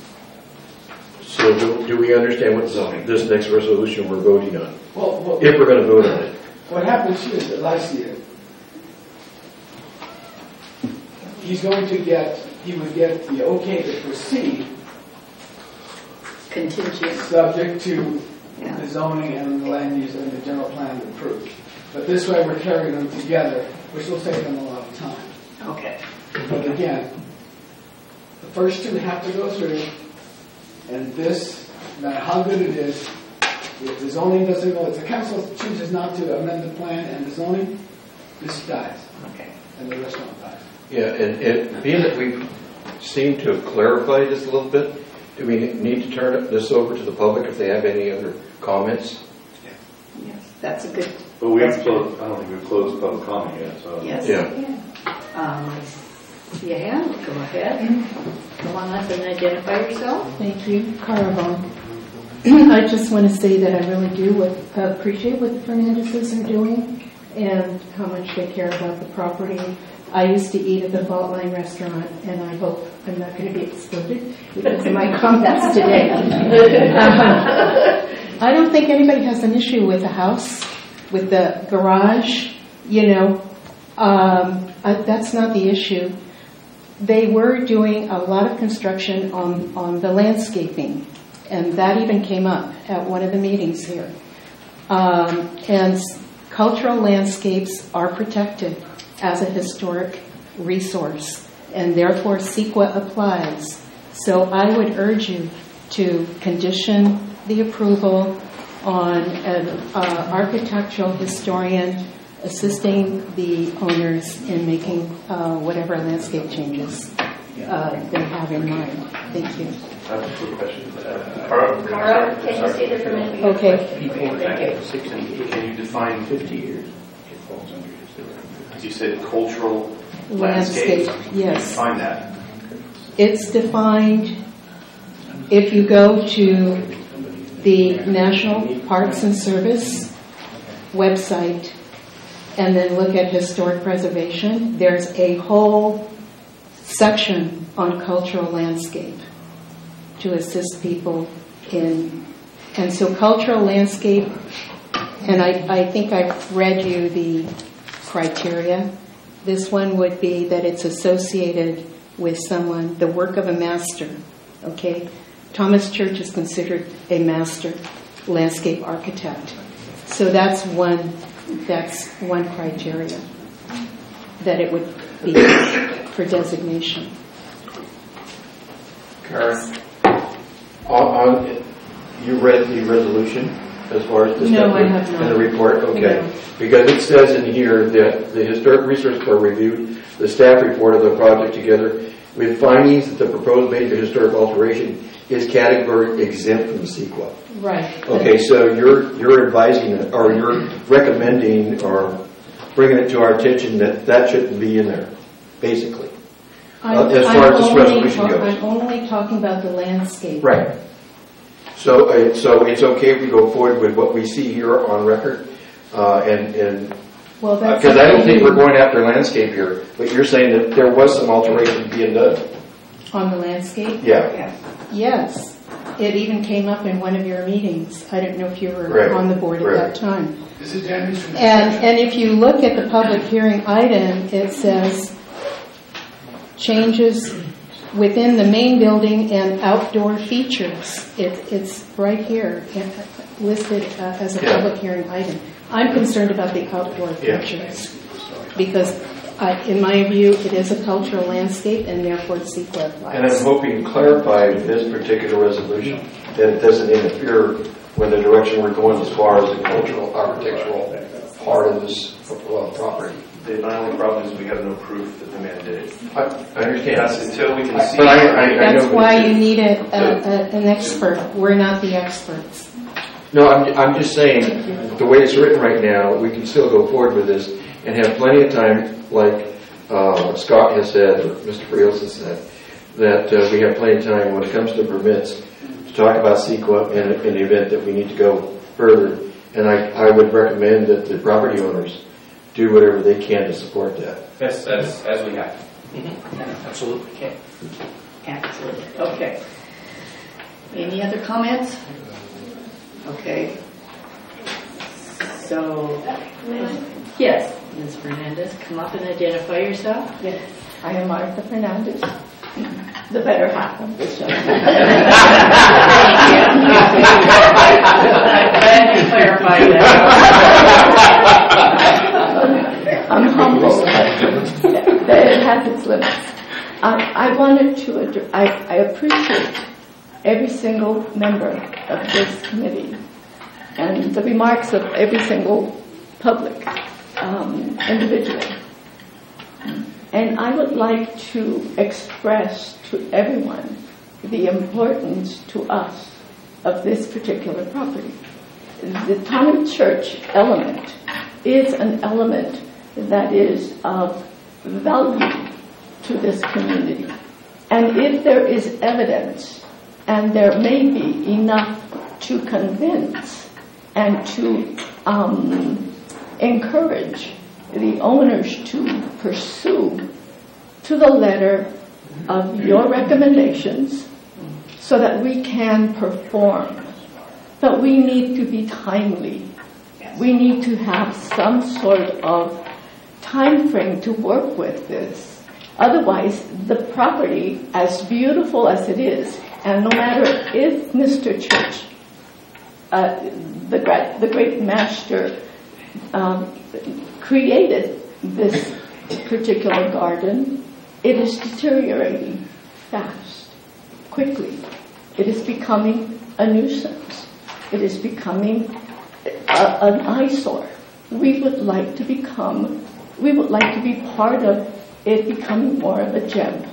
So do we understand what this next resolution we're voting on? Well, if we're going to vote on it. What happens here is that last year, he would get the okay to proceed contingent, subject to the zoning and the land use and the general plan approved. But this way we're carrying them together, which will take them a lot of time. Okay. But again, the first two have to go through, and this, no matter how good it is, If the zoning doesn't go, if the council chooses not to amend the plan and the zoning, this dies. Okay. And the restaurant dies. Yeah, and being that we've seemed to have clarified this a little bit, do we need to turn this over to the public if they have any other comments? Yes, that's a good. But we haven't closed, I don't think we've closed public comment yet, so. Yes. Yeah. I see a hand. Go ahead. Come on up and identify yourself. Thank you, Caravan. I just want to say that I really do appreciate what the Fernandezes are doing and how much they care about the property. I used to eat at the Fault Line restaurant, and I hope I'm not going to be excluded because of my comments today. I don't think anybody has an issue with the house, with the garage, that's not the issue. They were doing a lot of construction on the landscaping, and that even came up at one of the meetings here. And cultural landscapes are protected as a historic resource, and therefore CEQA applies. So I would urge you to condition the approval on an architectural historian assisting the owners in making whatever landscape changes they have in mind. Thank you. I have a quick question. Carl, can you say that for a minute? Okay. Can you define 50 years? It falls under you said cultural Landscape, yes. Define that. It's defined if you go to the National Parks and Service website and then look at historic preservation, there's a whole section on cultural landscape to assist people in. And so cultural landscape, and I think I've read you the criteria. This one would be that it's associated with someone, the work of a master, okay? Thomas Church is considered a master landscape architect. So that's one criteria that it would be for designation. Karen, you read the resolution as far as the No, I have not. and the report? Okay. No. Because it says in here that the Historic Resource Corps reviewed the staff report of the project together with findings that the proposed major historic alteration is category exempt from CEQA. Right. Okay, so you're advising or you're recommending or bringing it to our attention that shouldn't be in there, basically. As far as this resolution goes. I'm only talking about the landscape. Right. So it's okay if we go forward with what we see here on record, and well, because I don't think we're going after landscape here, but you're saying that there was some alteration being done. On the landscape? Yeah. Yes. It even came up in one of your meetings. I don't know if you were on the board at that time. This is damage from And if you look at the public hearing item, it says changes within the main building and outdoor features. It's right here, listed as a public hearing item. I'm concerned about the outdoor features because, in my view, it is a cultural landscape and therefore CEQA applies. And I'm hoping to clarify this particular resolution that it doesn't interfere with the direction we're going as far as the cultural, architectural part of this property. The only problem is we have no proof that the man did it. I understand. That's until we can see. But I That's know why you need an expert. We're not the experts. No, I'm just saying, the way it's written right now, we can still go forward with this and have plenty of time, like Scott has said, or Mr. Friels has said, that we have plenty of time when it comes to permits to talk about CEQA in the event that we need to go further. And I would recommend that the property owners do whatever they can to support that. Yes, as we have. Mm-hmm. Absolutely. Okay. Absolutely. Okay. Any other comments? Okay. So, yes, Ms. Fernandez, come up and identify yourself. Yes, I am Martha Fernandez, the better half of the show. Thank you. I'm glad you clarified that. I'm humble, but it has its limits. I wanted to, I appreciate every single member of this committee and the remarks of every single public individual. And I would like to express to everyone the importance to us of this particular property. The Tommy Church element is an element that is of value to this community. And if there is evidence, and there may be enough to convince and to encourage the owners to pursue to the letter of your recommendations so that we can perform. But we need to be timely. We need to have some sort of time frame to work with this. Otherwise, the property, as beautiful as it is, and no matter if Mr. Church, the great master, created this particular garden, it is deteriorating fast, quickly. It is becoming a nuisance. It is becoming an eyesore. We would like to be part of it becoming more of a gem.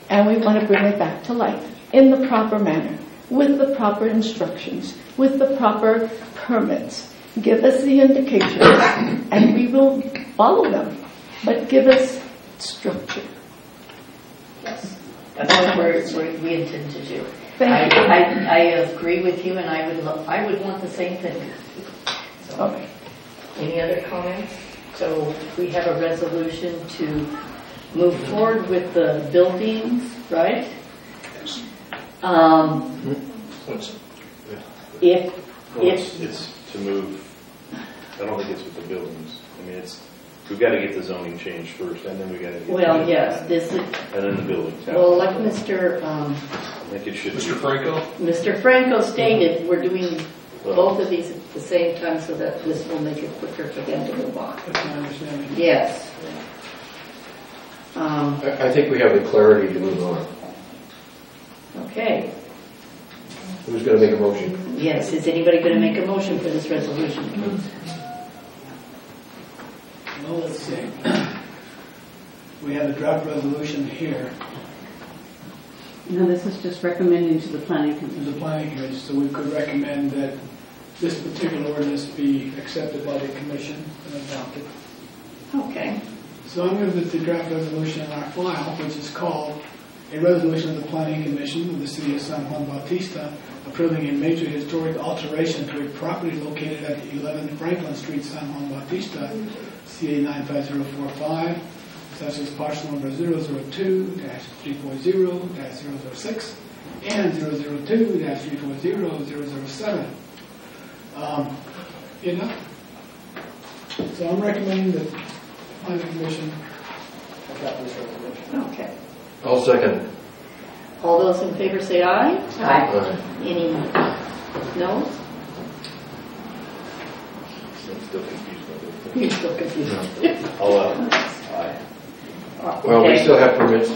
And we want to bring it back to life in the proper manner, with the proper instructions, with the proper permits. Give us the indications, and we will follow them. But give us structure. Yes, that's what we intend to do. Thank you. I agree with you, and I would want the same thing. So, okay. Any other comments? So we have a resolution to move forward with the buildings, right? It's to move. I don't think it's with the buildings. I mean, we've got to get the zoning changed first, and then we got to get. Well, yes, this is. And then the buildings. Well, like Mr. I think it should. Mr. Franco. Mr. Franco stated, we're doing both of these at the same time so that this will make it quicker for them to move on. That's my understanding. Yes. I think we have the clarity to move on. Okay. Who's going to make a motion? Yes. Is anybody going to make a motion for this resolution? Well, let's see. We have a draft resolution here. No, this is just recommending to the planning To commission. the planning commission, so we could recommend that this particular ordinance be accepted by the commission and adopted. Okay. So I move that the draft resolution in our file, which is called a resolution of the Planning Commission of the City of San Juan Bautista approving a major historic alteration to a property located at 11 Franklin Street, San Juan Bautista, CA 95045, such as parcel number 002-340-006 and 002-340-007. So I'm recommending that the Planning Commission adopt this resolution. Okay. I'll second. All those in favor say aye. Aye. Any no? I'm still confused. You're still confused. Aye. Well, we Okay. still have permits.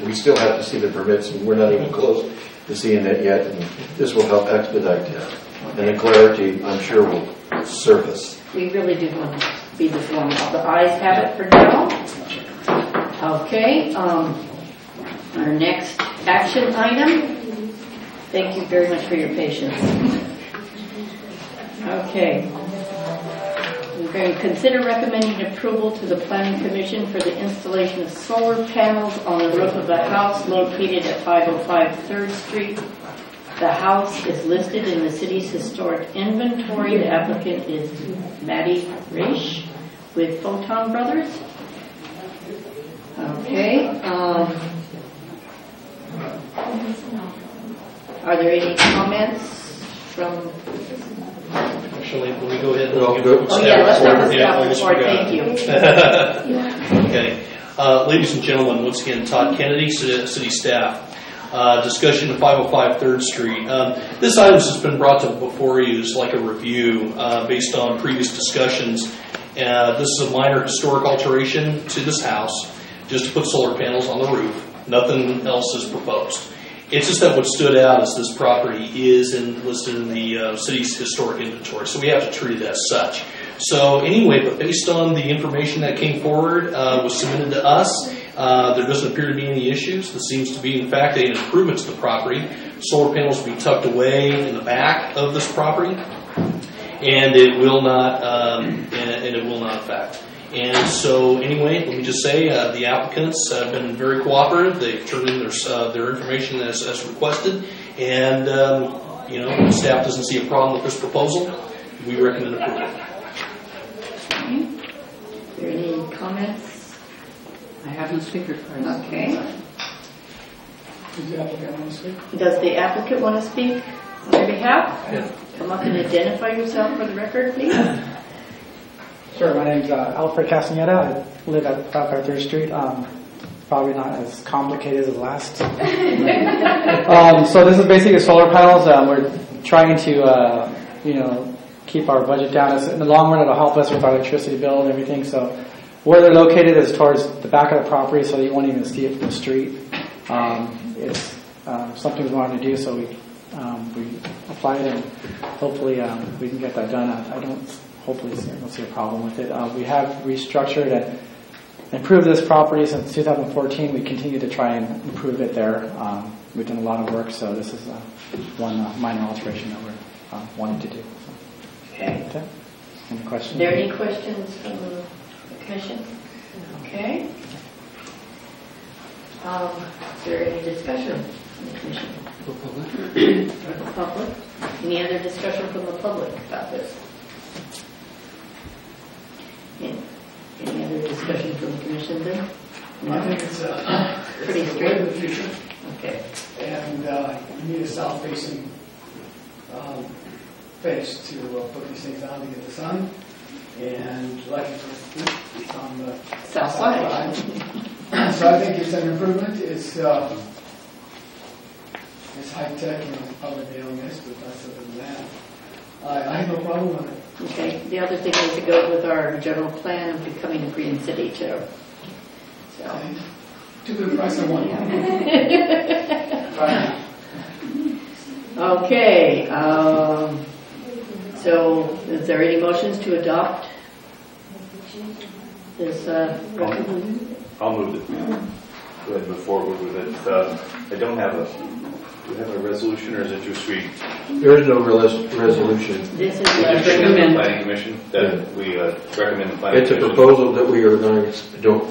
We still have to see the permits, and we're not even close to seeing that yet. And this will help expedite that, and the clarity, I'm sure, will surface. We really do want to be the form. The ayes have it for now. Okay. Our next action item. Thank you very much for your patience. Okay. We're going to consider recommending approval to the Planning Commission for the installation of solar panels on the roof of a house located at 505 3rd Street. The house is listed in the city's historic inventory. The applicant is Maddie Reish with Photon Brothers. Okay. Are there any comments from? Actually, when we go ahead and Well, give good. the Oh yeah, let's have the Yeah, I staff just report. forgot. Thank you. Okay. Ladies and gentlemen, once again, Todd Kennedy, city staff. Discussion of 505 3rd Street. This item has been brought to before you as like a review based on previous discussions. This is a minor historic alteration to this house, just to put solar panels on the roof. Nothing else is proposed. It's just that what stood out is this property is listed in the city's historic inventory, so we have to treat it as such. So anyway, but based on the information that came forward, was submitted to us, there doesn't appear to be any issues. This seems to be, in fact, an improvement to the property. Solar panels will be tucked away in the back of this property, and it will not, affect. And so, anyway, let me just say the applicants have been very cooperative. They've turned in their information as requested, and staff doesn't see a problem with this proposal. We recommend approval. Are there any comments? I have no speaker cards. Okay. Does the applicant want to speak? Does the applicant want to speak on their behalf? Yeah. Come up and identify yourself for the record, please. Sure, my name's Alfred Castaneda. I live at 553rd Street. Probably not as complicated as the last. So this is basically solar panels. We're trying to, keep our budget down. In the long run, it'll help us with our electricity bill and everything. So where they're located is towards the back of the property, so you won't even see it from the street. It's something we wanted to do, so we applied, and hopefully we can get that done. I don't see a problem with it. We have restructured and improved this property since 2014. We continue to try and improve it there. We've done a lot of work, so this is one minor alteration that we're wanting to do. Okay. Any questions? Are there any questions from the commission? Okay. Is there any discussion from the commission? The public? Any other discussion from the public about this? Any other discussion from the commission then? No? I think it's pretty it's straight. the way of the future. Okay. And you need a south-facing face to put these things on to get the sun. And electrical on the South side. So I think it's an improvement. It's high-tech and probably beyond this, but that's other than that. I have no problem with it. Okay. The other thing is it goes with our general plan of becoming a green city too. So. Too good a price on one. Okay. So, is there any motions to adopt this recommendation? I'll move it. Go ahead and move forward with it. I don't have do we have a resolution, or is it just read? There is no resolution. This is We a just recommend the planning commission that we recommend the planning It's a commission. proposal that we are going to,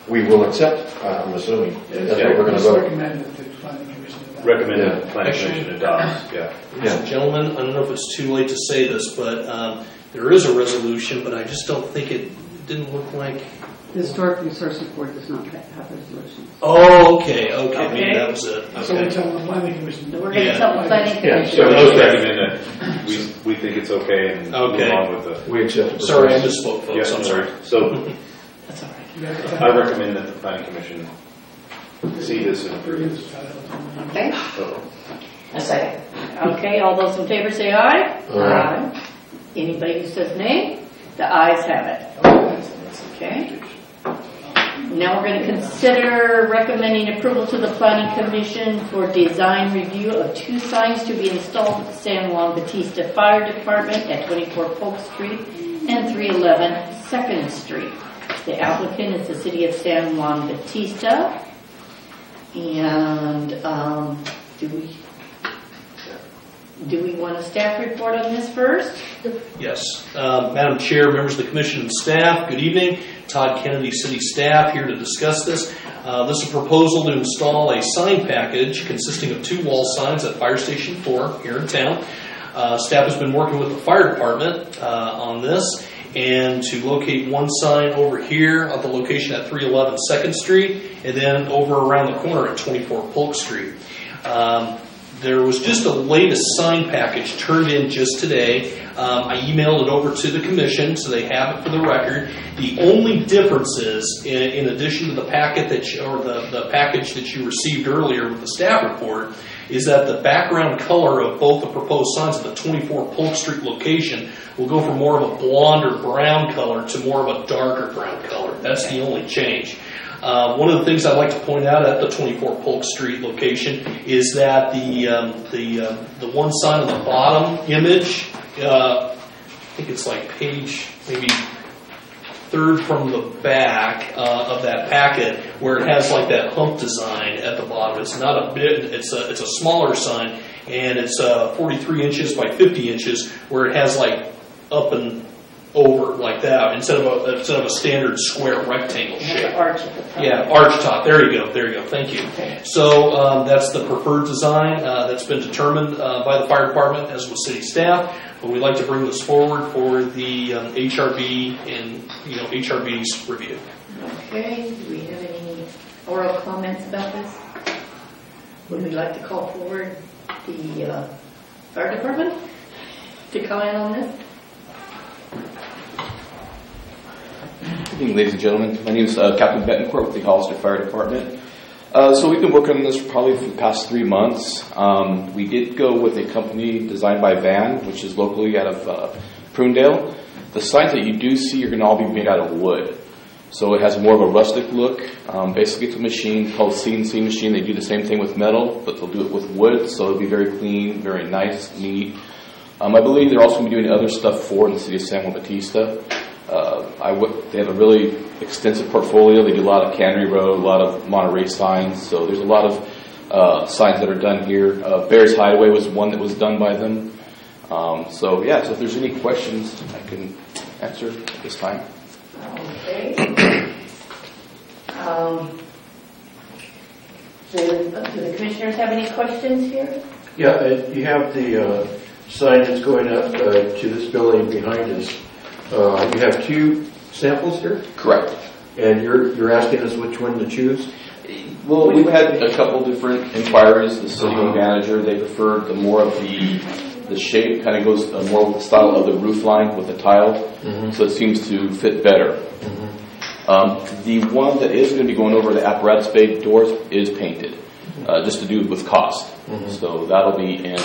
we will accept, I'm assuming. That's what we're going to vote. Recommend that the planning commission adopt. Recommend that the planning commission adopts, yeah. Gentlemen, I don't know if it's too late to say this, but there is a resolution, but I just don't think it didn't look like. The Historic Resources Board does not have resolutions. Oh, okay. Maybe that was it. Okay. So we're telling the planning commission. We're going to tell the planning commission. So we just recommend that we think it's okay and move on with the. We accept it. Sorry, I misspoke, folks. Yeah, I'm sorry. So That's all right. I recommend that the planning commission see this and approve. Okay. Uh-oh. A second. Okay, all those in favor say aye. Aye. Anybody who says nay? The ayes have it. Okay. Now we're going to consider recommending approval to the Planning Commission for design review of 2 signs to be installed at the San Juan Bautista Fire Department at 24 Polk Street and 311 2nd Street. The applicant is the City of San Juan Bautista. And do we want a staff report on this first? Yes. Madam Chair, members of the Commission and staff, good evening. Todd Kennedy, City staff, here to discuss this. This is a proposal to install a sign package consisting of 2 wall signs at Fire Station 4 here in town. Staff has been working with the fire department on this, and to locate one sign over here at the location at 311 2nd Street, and then over around the corner at 24 Polk Street. There was just a latest sign package turned in just today. I emailed it over to the commission, so they have it for the record. The only difference is, in addition to the packet the package that you received earlier with the staff report, is that the background color of both the proposed signs at the 24 Polk Street location will go from more of a blonde or brown color to more of a darker brown color. That's the only change. One of the things I'd like to point out at the 24 Polk Street location is that the one sign on the bottom image, I think it's like page maybe third from the back of that packet, where it has like that hump design at the bottom. It's not a bit, it's a smaller sign, and it's 43 inches by 50 inches, where it has like up and over like that instead of a standard square rectangle shape. Arch at the top. Yeah, arch top. There you go. Thank you. Okay. So that's the preferred design that's been determined by the fire department as with city staff. But we'd like to bring this forward for the HRB and HRB's review. Okay. Do we have any oral comments about this? Would we like to call forward the fire department to comment on this? Good evening, ladies and gentlemen. My name is Captain Betancourt with the Hollister Fire Department. So we've been working on this probably for the past 3 months. We did go with a company designed by Van, which is locally out of Prunedale. The signs that you do see are going to all be made out of wood. So it has more of a rustic look. Basically, it's a machine called CNC machine. They do the same thing with metal, but they'll do it with wood, so it'll be very clean, very nice, neat. I believe they're also going to be doing other stuff for in the city of San Juan Bautista. They have a really extensive portfolio. They do a lot of Cannery Road, a lot of Monterey signs. So there's a lot of signs that are done here. Bears Hideaway was one that was done by them. So if there's any questions, I can answer at this time. Okay. Do the commissioners have any questions here? Yeah, you have the sign that's going up to this building behind us. You have 2 samples here? Correct. And you're asking us which one to choose? Well, we've had a couple different inquiries. The city manager, they preferred the more of the shape, kind of goes more with the style of the roof line with the tile, so it seems to fit better. The one that is going to be going over the apparatus bay doors is painted, just to do with cost. So that'll be in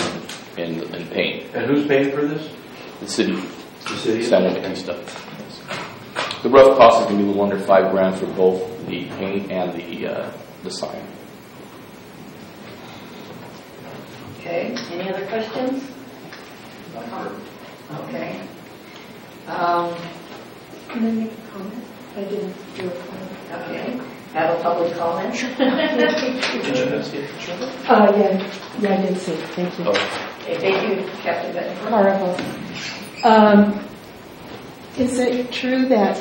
paint. And who's paying for this? The city. The city? San Juan Bautista. The rough cost is going to be a little under $5,000 for both the paint and the sign. Okay. Any other questions? Okay. Can I make a comment? I didn't do a comment. Okay. Have a public comment? Did you guys get a picture of it? Yeah, I did see it. Thank you. Okay, thank you, Captain Betancourt. Horrible. Is it true that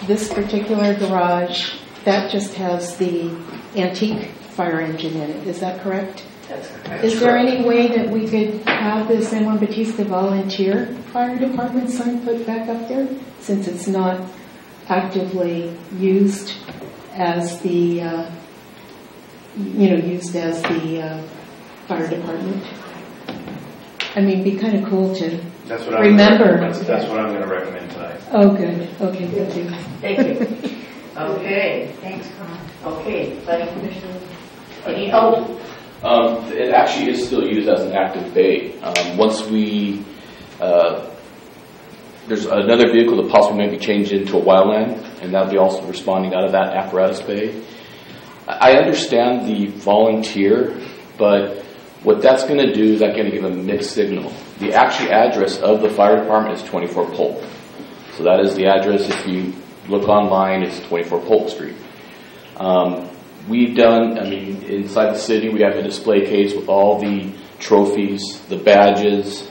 this particular garage, that just has the antique fire engine in it? Is that correct? That's correct. Is there any way that we could have the San Juan Bautista Volunteer Fire Department sign put back up there, since it's not actively used as the, fire department? I mean, it'd be kind of cool to remember. That's what I'm going to recommend tonight. Oh, good. Okay, thank you. Thank you. Okay. Thanks, Carl. Okay, planning commission. Any help? It actually is still used as an active bay. Once we, there's another vehicle that possibly may be changed into a wildland, and that'll be also responding out of that apparatus bay. I understand the volunteer, but what that's going to do is that's going to give a mixed signal. The actual address of the fire department is 24 Polk. So that is the address. If you look online, it's 24 Polk Street. We've done, inside the city, we have a display case with all the trophies, the badges,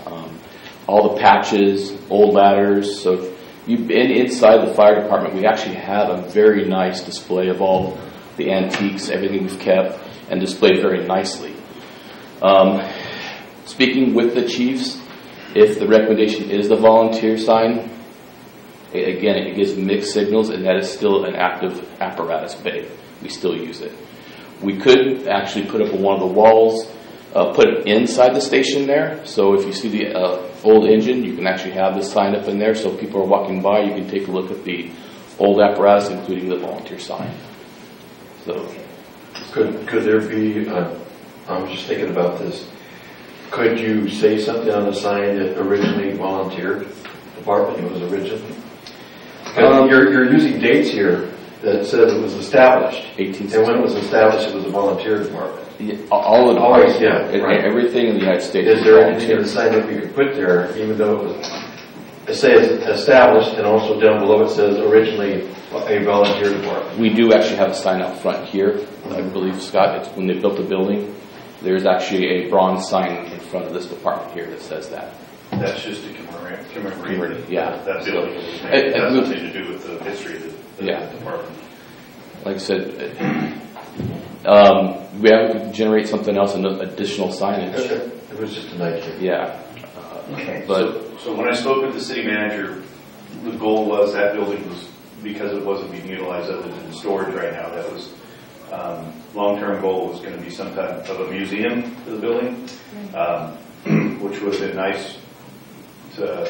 all the patches, old ladders. So if you've been inside the fire department, we actually have a very nice display of all the antiques, everything we've kept, and displayed very nicely. Speaking with the chiefs, if the recommendation is the volunteer sign, again, it gives mixed signals, and that is still an active apparatus bay. We still use it. We could actually put up on one of the walls, put it inside the station there. So if you see the old engine, you can actually have this sign up in there. So if people are walking by, you can take a look at the old apparatus, including the volunteer sign. So, could there be? I was just thinking about this. Could you say something on the sign that originally volunteered department? It was originally. You're using dates here. that says it was established. 1860. And when it was established, it was a volunteer department. Yeah, all of the Always, departments, yeah, right. Everything in the United States. Is there anything in the sign that we could put there, even though it says established, and also down below it says originally a volunteer department? We do actually have a sign out front here. I believe, Scott, it's when they built the building. There's actually a bronze sign in front of this department here that says that. That's just to commemorate yeah. that building. It has nothing to do with the history of the department. Like I said, we have to generate something else, additional signage. It was just an idea. Yeah. Okay. But so when I spoke with the city manager, the goal was that building was, because it wasn't being utilized other than storage right now, that was long-term goal was going to be some type of a museum for the building, which would have been nice to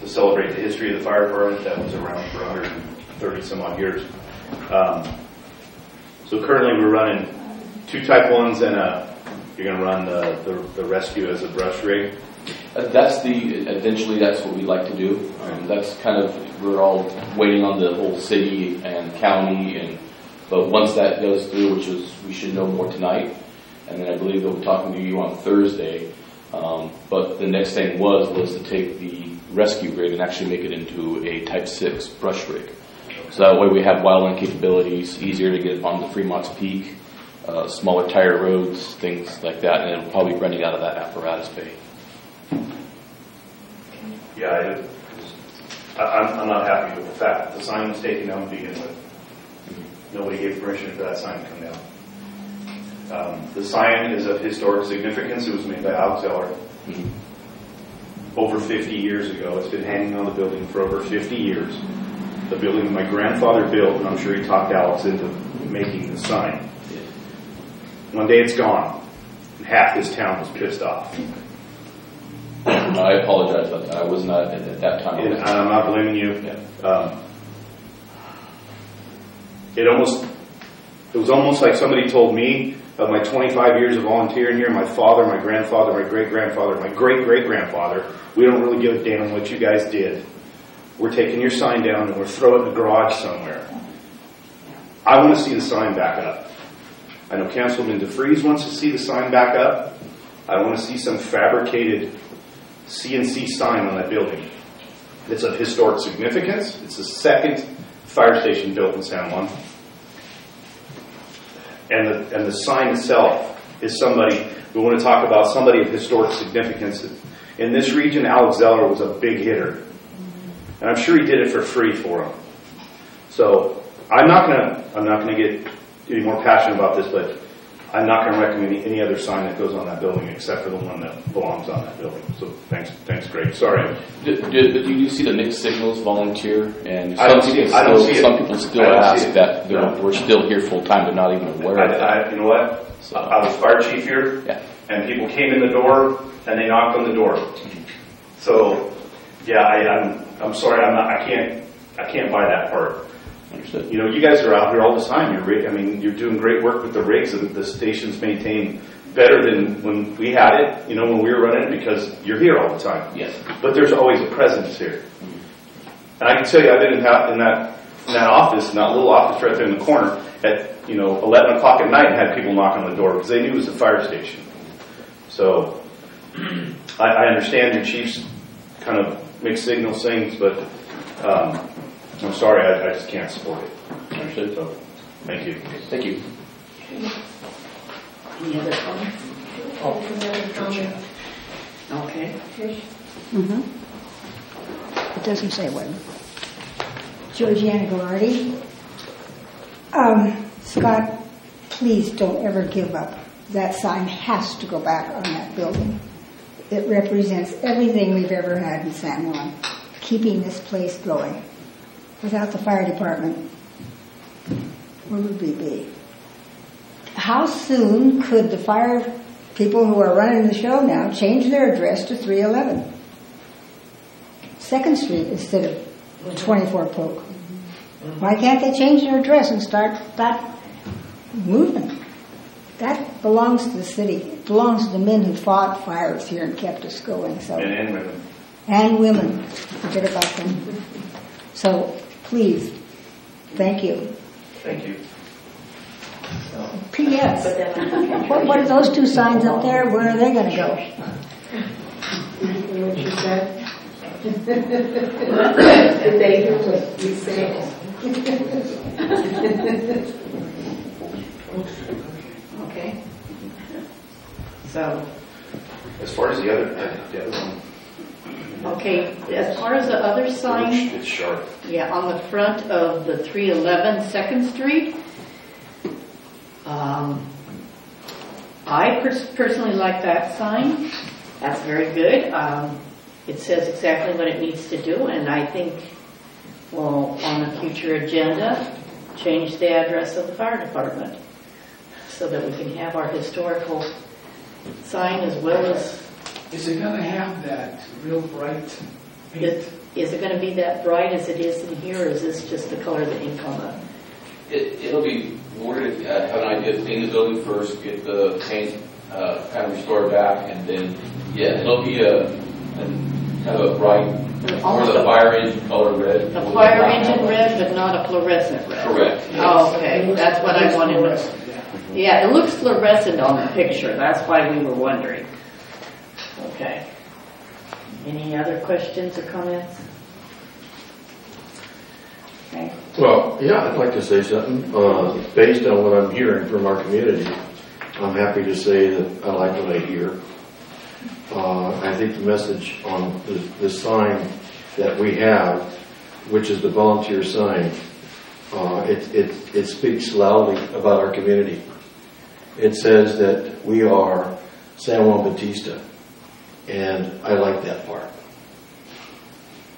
celebrate the history of the fire department that was around for 130 some odd years. So currently we're running 2 Type 1s and you're going to run the rescue as a brush rig. Eventually that's what we'd like to do. That's kind of, we're all waiting on the whole city and county, but once that goes through, we should know more tonight, and then I believe they'll be talking to you on Thursday. But the next thing was to take the rescue rig and actually make it into a Type 6 brush rig. So that way we have wildland capabilities, easier to get on the Fremont's Peak, smaller tire roads, things like that, and it'll probably be running out of that apparatus bay. Yeah, I'm not happy with the fact that the sign was taken down to begin with. Nobody gave permission for that sign to come down. The sign is of historic significance. It was made by Alex Eller over 50 years ago. It's been hanging on the building for over 50 years. The building my grandfather built, and I'm sure he talked Alex into making the sign. One day it's gone, and half this town was pissed off. I apologize about that. I was not at that time. And I'm not blaming you. Yeah. It was almost like somebody told me of my 25 years of volunteering here, my father, my grandfather, my great-grandfather, my great-great-grandfather, we don't really give a damn what you guys did. We're taking your sign down and we're throwing it in the garage somewhere. I want to see the sign back up. I know Councilman DeFries wants to see the sign back up. I want to see some fabricated CNC sign on that building. It's of historic significance. It's the second fire station built in San Juan. And the sign itself is somebody, we want to talk about somebody of historic significance. In this region, Alex Zeller was a big hitter. And I'm sure he did it for free for him. So I'm not gonna get any more passionate about this, but I'm not going to recommend any other sign that goes on that building except for the one that belongs on that building. So thanks, Greg. Sorry. Do you see the mixed signals volunteer? And I don't see it. Some people still ask that we're still here full time, but not even aware of that. You know what? So, I was fire chief here, and people came in the door and they knocked on the door. So, yeah, I'm sorry. I can't buy that part. Understood. You know, you guys are out here all the time. You're doing great work with the rigs, and the station's maintained better than when we had it, you know, when we were running it, because you're here all the time. Yes. But there's always a presence here. And I can tell you, I've been in that office, in that little office right there in the corner, at 11 o'clock at night, and had people knock on the door because they knew it was a fire station. So I understand your chief's kind of mixed signal things, but I'm sorry, I just can't support it. Understood. So, thank you. Thank you. Any other comments? Another comment. Okay. Mm-hmm. It doesn't say when. Georgiana Gallardi. Scott, please don't ever give up. That sign has to go back on that building. It represents everything we've ever had in San Juan, keeping this place going. Without the fire department, where would we be? How soon could the fire people who are running the show now change their address to 311 2nd Street instead of 24 Polk? Why can't they change their address and start that movement? That belongs to the city. It belongs to the men who fought fires here and kept us going. So, Men and women. And women. Forget about them. So, please, thank you. Thank you. P.S. What are those two signs up there? Where are they going to go? What you said? Did they hear what you said? Okay. So, As far as the other one, okay, as far as the other sign, it's sharp. yeah, on the front of the 311 2nd Street, I personally like that sign. That's very good. It says exactly what it needs to do, and I think we'll, on a future agenda, change the address of the fire department so that we can have our historical sign as well as... Is it going to have that real bright paint? Is it going to be that bright as it is in here, or is this just the color of the ink on the... It'll be, we're going to have an idea of paint the building first, get the paint kind of restored back, and then, yeah, it'll be kind of a bright, more the fire engine color red. A fire engine red, but not a fluorescent red. Correct. Yes. Oh, okay, that's what I wanted to... Yeah, it looks fluorescent on the picture, that's why we were wondering. Okay. Any other questions or comments? Okay. Well, yeah, I'd like to say something. Based on what I'm hearing from our community, I'm happy to say that I like what I hear. I think the message on the sign that we have, which is the volunteer sign, it speaks loudly about our community. It says that we are San Juan Bautista, and I like that part.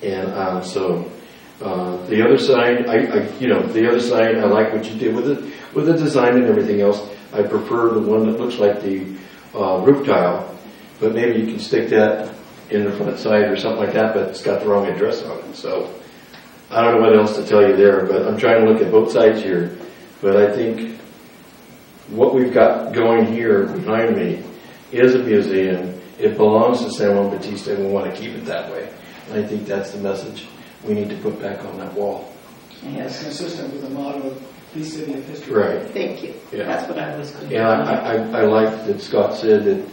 And so the other side, the other side, I like what you did with the design and everything else. I prefer the one that looks like the roof tile, but maybe you can stick that in the front side or something like that, but it's got the wrong address on it. So I don't know what else to tell you there, but I'm trying to look at both sides here. But I think what we've got going here behind me is a museum. It belongs to San Juan Bautista, and we want to keep it that way. And I think that's the message we need to put back on that wall. Yes. It's consistent with the motto of the City of History. Right. Thank you. Yeah. That's what I was going to do. And I like that Scott said that,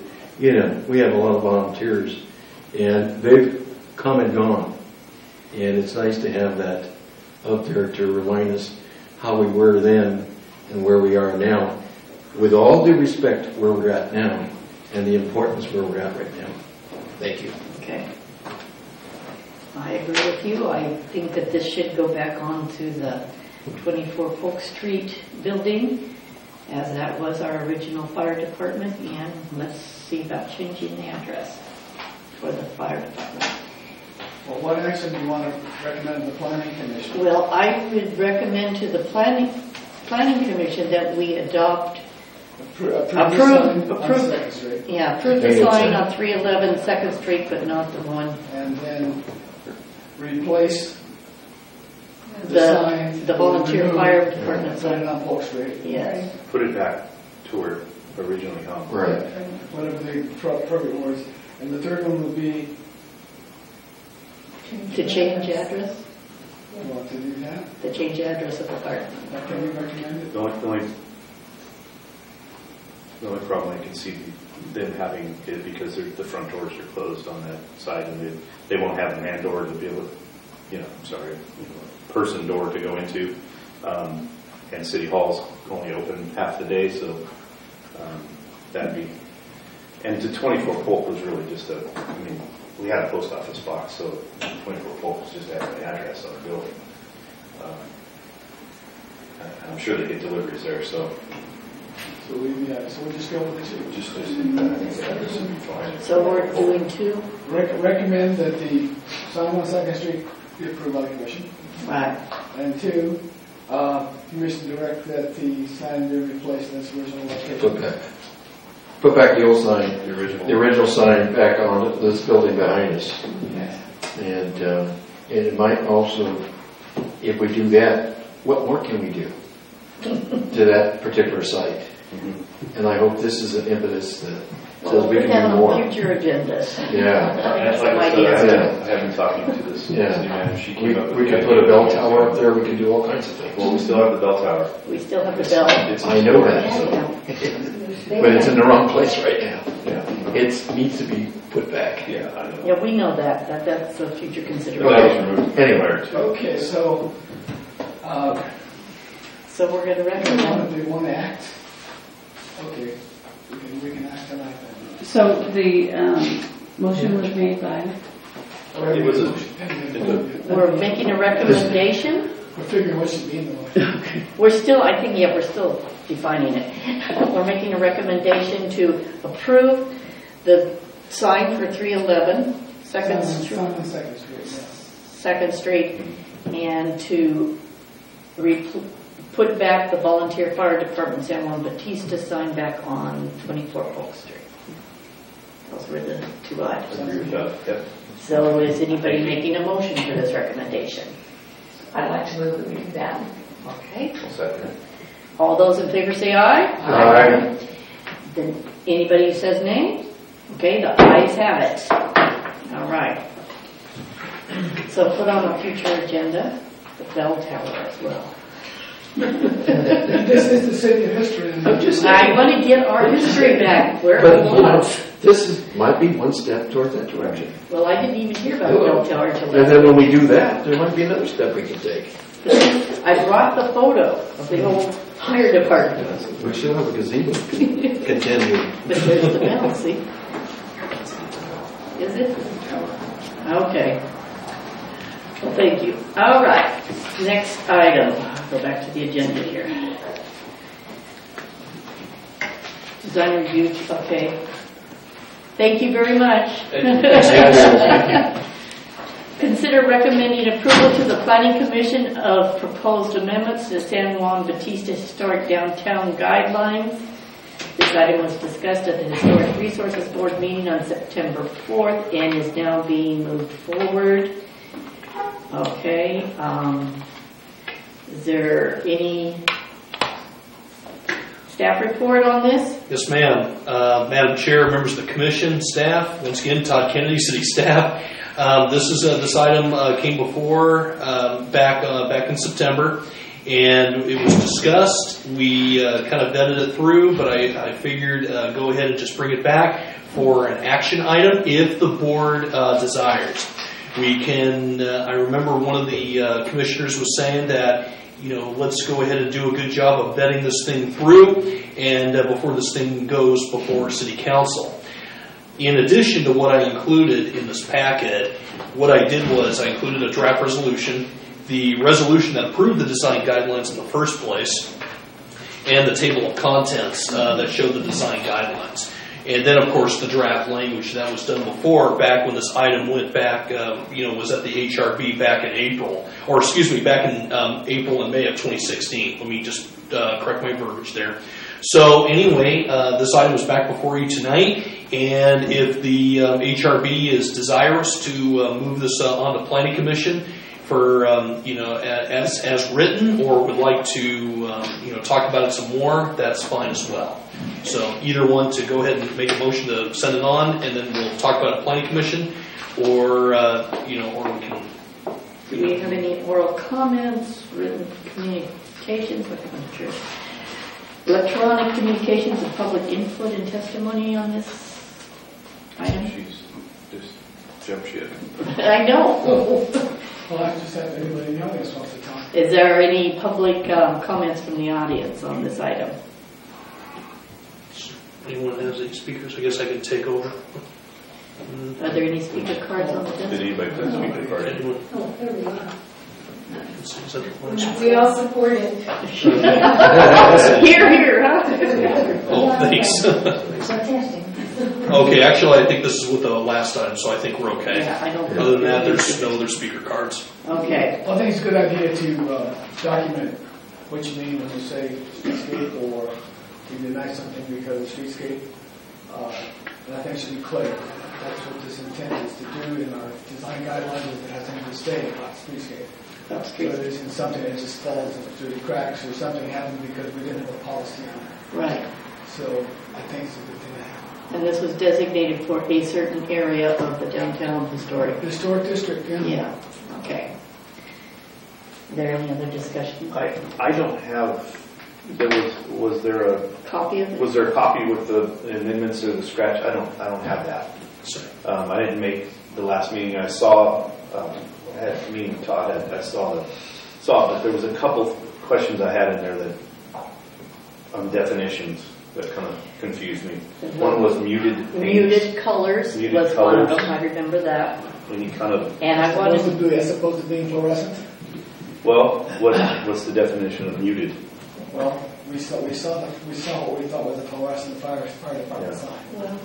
we have a lot of volunteers, and they've come and gone. And it's nice to have that up there to remind us how we were then and where we are now, with all due respect where we're at now and the importance where we're at right now. Thank you. Okay. I agree with you. I think that this should go back on to the 24 Polk Street building, as that was our original fire department, and let's see about changing the address for the fire department. Well, what action do you want to recommend to the Planning Commission? Well, I would recommend to the Planning Commission that we adopt approve the sign on 311 2nd Street, but not the one. And then replace the volunteer fire department sign on Polk Street. Yes. Put it back to where it originally hung. Right. Whatever the appropriate words. And the third one would be to change address. You want to do that? To change address of the fire department. Can you recommend it? The only problem I can see them having it because the front doors are closed on that side, and they won't have a man door to be able to, person door to go into. And City Hall's only open half the day, so that'd be. And to 24 Polk was really just we had a post office box, so 24 Polk was just having the address on the building. I'm sure they get deliveries there, so. So we'll just go with the two. Just I think the address would be fine. So we're doing two? Recommend that the sign on 2nd Street be approved by the Commission. Right. And two, Commission direct that the sign be replaced in its original location. Put back the old sign, the original sign back on this building behind us. And it might also, if we do that, what more can we do to that particular site? And I hope this is an impetus that says we Put can that do on more. future agendas. Yeah. Like Some I said, ideas. I have been talking to this city manager. She came up with We the could idea put a of bell making tower up there, we could do all kinds of things. Well, we still have the bell tower. We still have the bell. I know that, but it's in the wrong place right now. Yeah. It needs to be put back. Yeah, I know. Yeah, we know that. That's a future But consideration. that was removed. Anyway. Okay, so, So we're going to recommend. do you want to act? Okay, we can act tonight then. So the motion was made by, It was We're making a recommendation. We're figuring what should be in the motion. We're still, I think, we're still defining it. We're making a recommendation to approve the sign for 311 Second Street. On Second Street, yeah. Second Street, and to put back the volunteer fire department San Juan Bautista sign back on 24 Polk Street. Those were the two items. Yep. So is anybody making a motion for this recommendation? I'd like to move that we do that. Okay. I'll second it. All those in favor say aye. Aye. Then anybody who says nay? Okay, the ayes have it. All right. So put on a future agenda the bell tower as well. This is the city of history. I want to get our history back where But it you know, was. might be one step toward that direction. Well, I didn't even hear about the bell tower till And then when we do that, there might be another step we can take. I brought the photo of the old fire department. We still have a gazebo to continue. But there's the bell, see? Is it? Okay. Well, thank you. All right. Next item. Go back to the agenda here. Design review. Okay. Thank you very much. Consider recommending approval to the Planning Commission of proposed amendments to the San Juan Bautista Historic Downtown Guidelines. This item was discussed at the Historic Resources Board meeting on September 4th and is now being moved forward. Okay. Is there any staff report on this? Yes, ma'am. Madam Chair, members of the commission, staff, once again, Todd Kennedy, city staff. This item came before back in September, and it was discussed. We kind of vetted it through, but I figured go ahead and just bring it back for an action item if the board desires. We can. I remember one of the commissioners was saying that, let's go ahead and do a good job of vetting this thing through, and before this thing goes before City Council. In addition to what I included in this packet, what I did was I included a draft resolution, the resolution that approved the design guidelines in the first place, and the table of contents that showed the design guidelines. And then, of course, the draft language that was done before, back when this item went back, was at the HRB back in April, back in April and May of 2016. Let me just correct my verbiage there. So anyway, this item is back before you tonight, and if the HRB is desirous to move this on to Planning Commission for as written, or would like to talk about it some more, that's fine as well. So either one, to go ahead and make a motion to send it on, and then we'll talk about it at Planning Commission, or or we can. Do we have any oral comments, written communications? Electronic communications and public input and testimony on this item? She's just jump ship. I know. Well, I just have anybody in the audience wants to talk. Is there any public comments from the audience on this item? Anyone has any speakers? I guess I can take over. Are there any speaker cards on the desk? Did anybody put a speaker card in? Oh, there we are. We all support it. Here, huh? Oh, thanks. Fantastic. Okay, actually, I think this is with the last item, so I think we're okay. Yeah, I don't. Other than that, there's no other speaker cards. Okay. Well, I think it's a good idea to document what you mean when you say streetscape, or you deny something because of streetscape. And I think it should be clear. That's what this intent is to do in our design guidelines, is it has something to say about streetscape. That's So it isn't something that just falls through the cracks, or something happened because we didn't have a policy on it. Right. So I think it's a good thing to have. And this was designated for a certain area of the downtown historic. Historic district, yeah. Yeah, okay. Is there any other discussion? I don't have, was there a copy of it? Was there a copy with the amendments or the scratch? I don't have that. I didn't make the last meeting. I saw, I had a meeting with Todd, I saw it, but there was a couple questions I had in there that, on definitions, that kind of confused me. One was muted paints. Muted colors was one of them, I remember that. Any kind of... And I wanted to... As opposed to being fluorescent? Well, what's the definition of muted? Well, we saw what we thought was a fluorescent fire department sign. Well,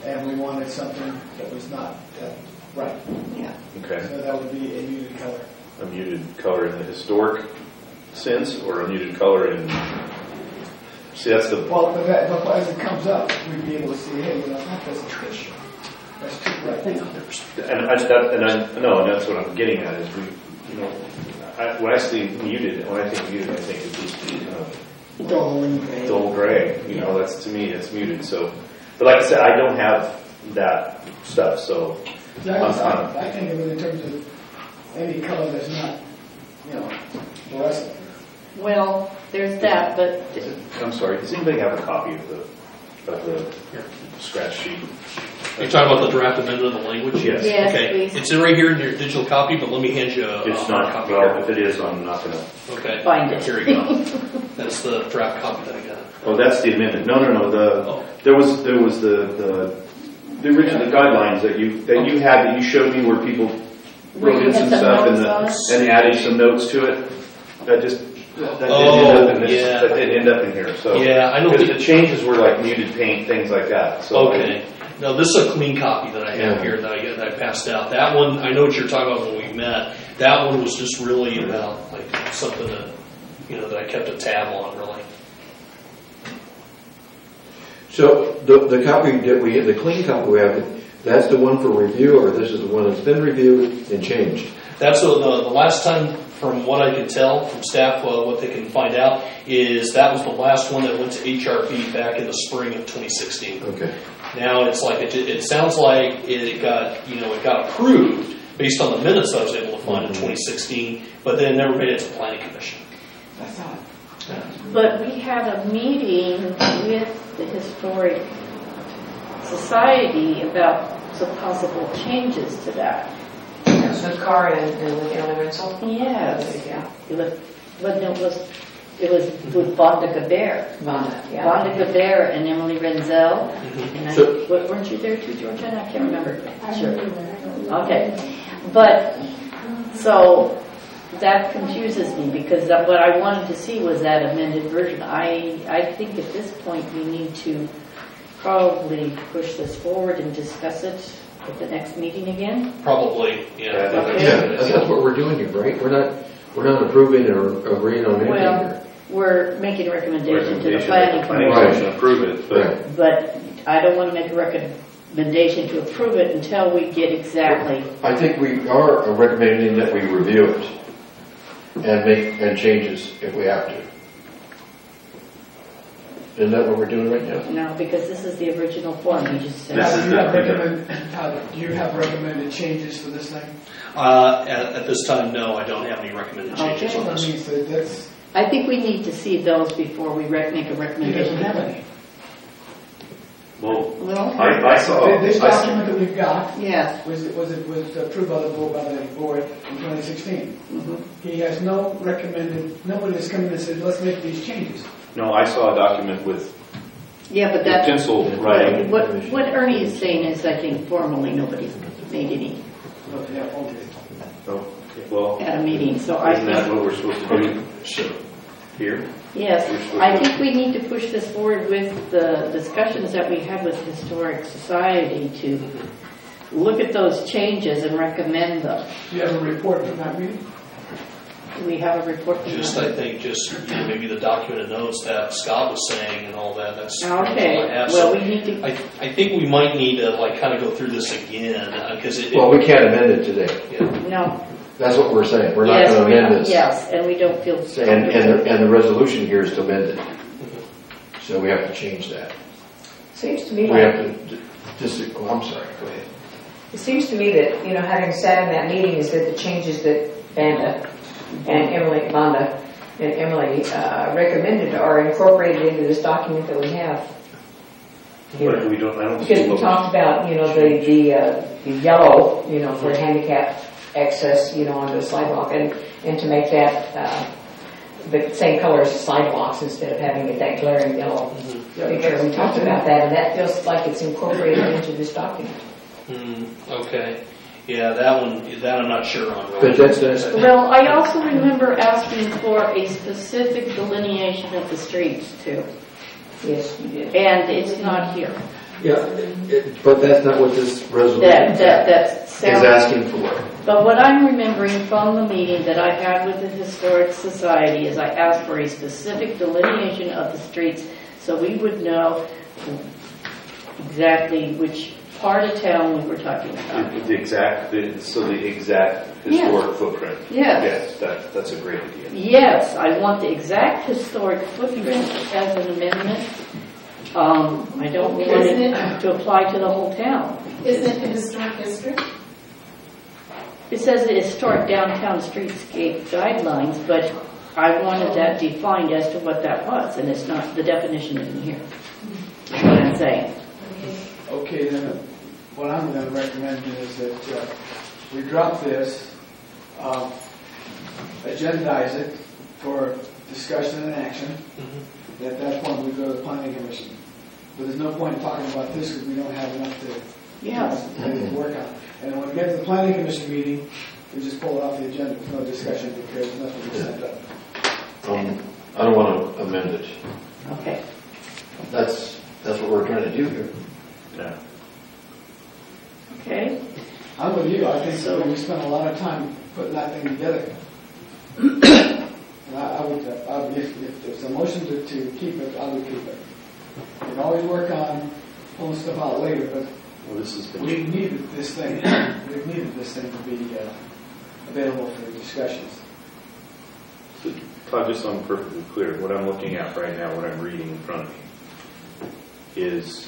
and we wanted something that was not right. Yeah. Okay. So that would be a muted color. A muted color in the historic sense, or a muted color in... See, that's the... Well, but as it comes up, we'd be able to see, hey, that doesn't fit. That's too bright. And that's what I'm getting at, is when I see muted, when I think muted, I think it's just dull and gray. Dull gray. That's, to me, it's muted. So, but like I said, I don't have that stuff, so... I think of it in terms of any color that's not, fluorescent. Well, there's that, but... I'm sorry, does anybody have a copy of the scratch sheet? You're talking about the draft amendment of the language? Yes. Okay. Please. It's right here in your digital copy, but let me hand you a It's not, copy. well, if it is, I'm not going to... Okay. Find it. Here you go. That's the draft copy that I got. Oh, that's the amendment. No. There was the original guidelines that you had, that you showed me, where people wrote in some stuff and added some notes to it. That didn't end up in here. So yeah, I don't because think the changes were like muted paint, things like that. So okay. No, this is a clean copy that I have here that I passed out. That one, I know what you're talking about when we met. That one was just really about like something that that I kept a tab on, really. So the copy that we have, the clean copy we have, that's the one for review, or this is the one that's been reviewed and changed? That's the last time, from what I can tell from staff, what they can find out, is that was the last one that went to HRB back in the spring of 2016. Okay. Now it's like it sounds like it got approved based on the minutes I was able to find in 2016, but then it never made it to the Planning Commission. That's odd. But we had a meeting with the Historic Society about some possible changes to that. So Car and the County Rental? Yes. It was with Vonda Gaber. Vonda Gaber and Emily Renzel. And weren't you there too, Georgia? I can't remember. Sure. Okay. But, so that confuses me, because what I wanted to see was that amended version. I think at this point we need to probably push this forward and discuss it at the next meeting again. Probably, yeah. That's what we're doing here, right? We're not approving or agreeing on anything here. We're making a recommendation to the Planning Commission. Commission approve it, but I don't want to make a recommendation to approve it until we get exactly. I think we are recommending that we review it and make changes if we have to. Isn't that what we're doing right now? No, because this is the original form you just said. Do you have recommended changes for this thing? At this time, no, I don't have any recommended changes on this. I think we need to see those before we make a recommendation. You don't have any. Well, I saw this document that we've got. Yes. Was approved by the board in 2016. Mm-hmm. He has no recommended. Nobody has come in and said, let's make these changes. No, I saw a document with pencil writing. What Ernie is saying is, I think formally nobody's made any at a meeting. So isn't that what we're supposed to do? Sure. Here? Yes, I think we need to push this forward with the discussions that we had with the Historic Society to look at those changes and recommend them. Do you have a report from that meeting? Do we have a report? I think maybe the documented notes that Scott was saying and all that. That's okay. all I have. Well, so we need to. I think we might need to kind of go through this again because we can't amend it today. Yeah. No. That's what we're saying. We're not going to amend this. Yes, and we don't feel. And the resolution here is to amend it. So we have to change that. So Seems to me we like, have to just, oh, I'm sorry, go ahead. it seems to me that, having sat in that meeting, is that the changes that Vanda and Emily recommended are incorporated into this document that we have. But we don't, I don't see Because we what talked about, the yellow, for handicap access, onto the sidewalk, and to make that the same color as the sidewalks instead of having it that glaring yellow picture. We talked about that, and that feels like it's incorporated into this document. Okay. Yeah, that I'm not sure on. But that's Well, I also remember asking for a specific delineation of the streets too. Yes, you did. And it's not here. Yeah, but that's not what this resolution That is asking for. But what I'm remembering from the meeting that I had with the Historic Society is I asked for a specific delineation of the streets so we would know exactly which part of town we were talking about. the exact historic footprint. Yes. Yes, that's a great idea. Yes, I want the exact historic footprint as an amendment. I don't want it to apply to the whole town. Isn't it the historic district? It says the historic downtown streetscape guidelines, but I wanted that defined as to what that was, and it's not, the definition isn't here. That's what I'm saying. Okay, then what I'm going to recommend is that we drop this, agendize it for discussion and action. At that point, we go to the planning commission. But there's no point in talking about this because we don't have enough to work on. And when we get to the planning commission meeting, we just pull it off the agenda. There's no discussion because nothing was sent up. I don't want to amend it. Okay. That's what we're trying to do here. Yeah. Okay. I'm with you. I think so. We spent a lot of time putting that thing together. And I would if there's a motion to keep it, I would keep it. You can always work on pulling stuff out later, but we needed this thing. We needed this thing to be available for discussions. Todd, just so I'm perfectly clear, what I'm looking at right now, what I'm reading in front of me, is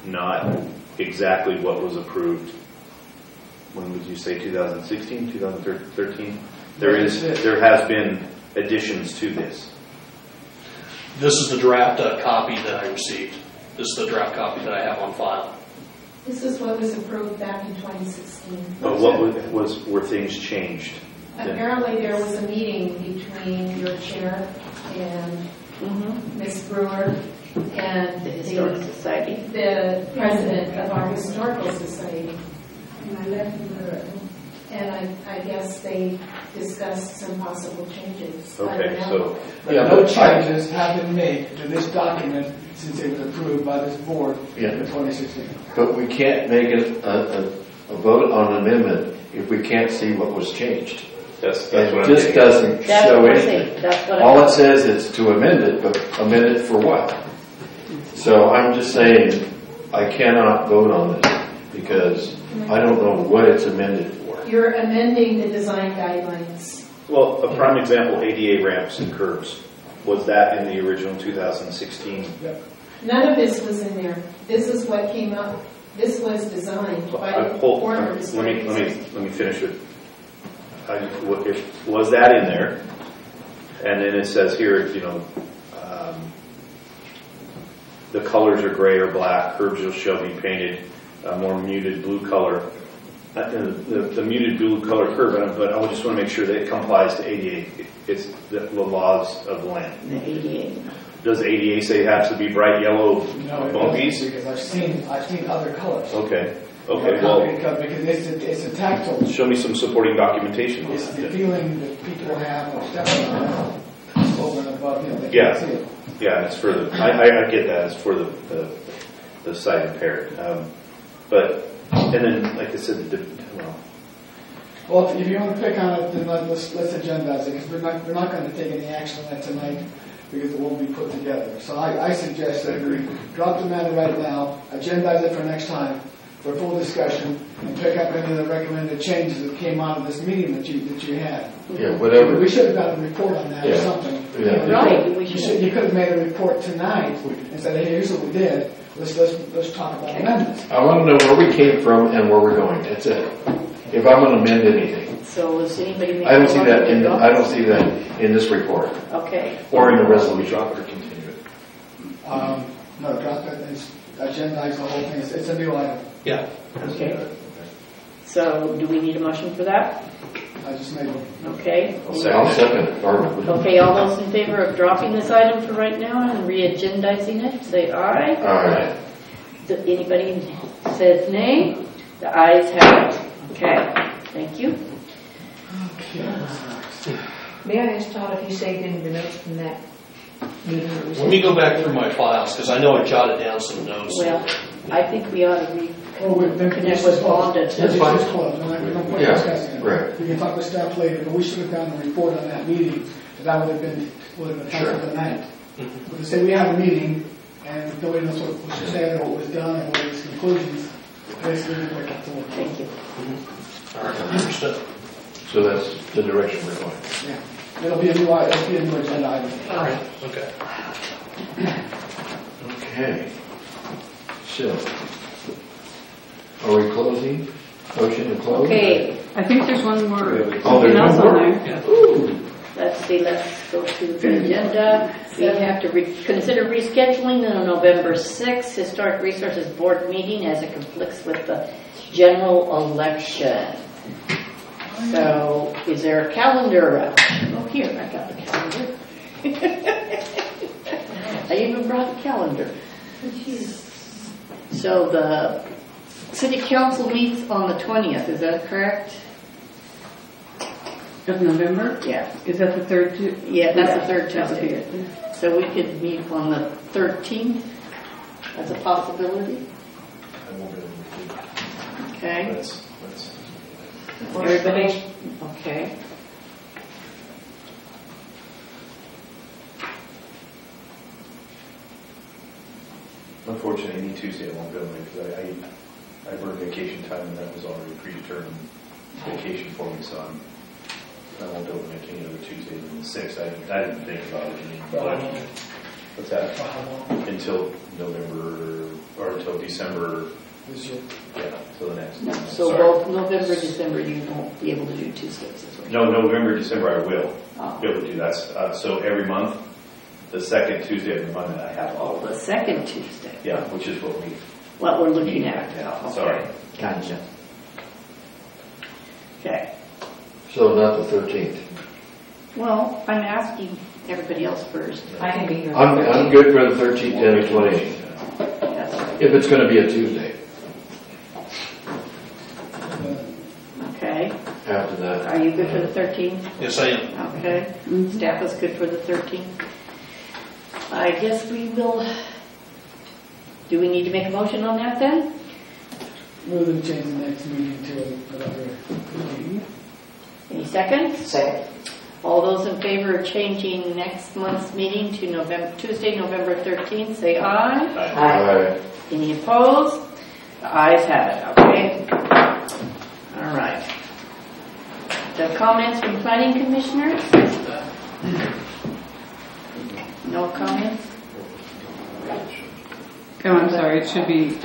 not exactly what was approved. When would you say 2016, 2013? There has been additions to this. This is the draft copy that I received. This is the draft copy that I have on file. This is what was approved back in 2016. But were things changed? Apparently there was a meeting between your chair and Ms. Brewer and the Historic Society, the president of our Historical Society. And I left her. And I guess they discussed some possible changes. Okay, so no changes have been made to this document since it was approved by this board in 2016. But we can't make a vote on an amendment if we can't see what was changed. That's and what this doesn't show anything. All it says is to amend it, but amend it for what? So I'm just saying I cannot vote on this because I don't know what it's amended for. You're amending the design guidelines. Well, a prime example, ADA ramps and curbs. Was that in the original 2016? Yep. None of this was in there. This is what came up. This was designed by the former historic. Let me finish it. Was that in there? And then it says here, the colors are gray or black. Curbs shall be painted a more muted blue color. The muted blue color curve, but I just want to make sure that it complies to ADA. It's the laws of the land. The ADA. Does ADA say it has to be bright yellow bumpies? No, because I've seen other colors. Okay. Well, because it's a tactile. Show me some supporting documentation. It's the feeling that people have of stepping on it over and above. They can't see it. Yeah, it's for the. I get that. It's for the sight impaired. But and then, like I said, well, if you want to pick on it, then let's agendize it because we're not going to take any action on that tonight because it won't be put together. So I suggest that we drop the matter right now, agendize it for next time for full discussion, and pick up any of the recommended changes that came out of this meeting that you had. Yeah, whatever. We should have got a report on that or something. Yeah. Right. You could have made a report tonight and said, hey, here's what we did. let's talk about amendments. I want to know where we came from and where we're going. That's it. If I'm going to amend anything. So is anybody making I don't see a that motion in to the, I don't see that in this report Okay. or in the resolution. Drop it or continue it. No, drop it and agendize the whole thing. It's a new item. Yeah. Okay. So do we need a motion for that? I just made one. Okay. I'll second it. Okay, all those in favor of dropping this item for right now and re-agendizing it, say aye. Aye. Anybody says nay? The ayes have it. Okay, thank you. May I ask Todd if you saved any of the notes from that meeting? Let me go back through my files, because I know I jotted down some notes. Well, I think we ought to Connect with Wanda. This is closed. We don't point Yeah, discussing it. right. We can talk with staff later, but we should have done a report on that meeting. That would have been time for the night. But to say we have a meeting and nobody knows what was said or what was done and what was conclusions, basically we wake up to work. Thank you. All right, understood. So that's the direction we're going. Yeah. It'll be a new item. It'll be a new agenda item. All right. Okay. Okay. So, are we closing? Motion to close? Okay. I think there's one more. Oh, there's Something else one more? on there. Ooh. Let's see, let's go to the agenda. We have to consider rescheduling the November 6th Historic Resources Board meeting as it conflicts with the general election. So, is there a calendar? Oh, here, I got the calendar. I even brought the calendar. So the City Council meets on the 20th, is that correct? Of November? Yeah. Is that the third Tuesday? Yeah, that's the third That would be Tuesday. good. So we could meet on the 13th as a possibility. I won't be able to do that. Okay. That's Everybody? Okay. unfortunately, any Tuesday I won't be able to, because I work vacation time and that was already predetermined vacation for me, so I won't be able to make any other Tuesday than the 6th. I didn't think about it. What's that? Until November, or until December. This year. Yeah, till the next. No, so Sorry. both November, December, you won't be able to do Tuesdays. Is what No, November, December I will Oh. be able to do that. So every month, the second Tuesday of every month I have Oh, the second Tuesday. Yeah, which is what What we're looking at. Yeah, Okay. sorry. Gotcha. Okay. So not the 13th. Well, I'm asking everybody else first. I can be here. I'm good for the 13th and the 20th. Yes. If it's going to be a Tuesday. Okay. After that. Are you good for the 13th? Yes, I am. Okay. Staff is good for the 13th. I guess we will. Do we need to make a motion on that then? Move and change the next meeting to another meeting. Any seconds? Second. All those in favor of changing next month's meeting to Tuesday, November 13th, say aye. Aye. Any opposed? The ayes have it, okay? All right. The comments from planning commissioners? No comments? Oh, I'm sorry, it should be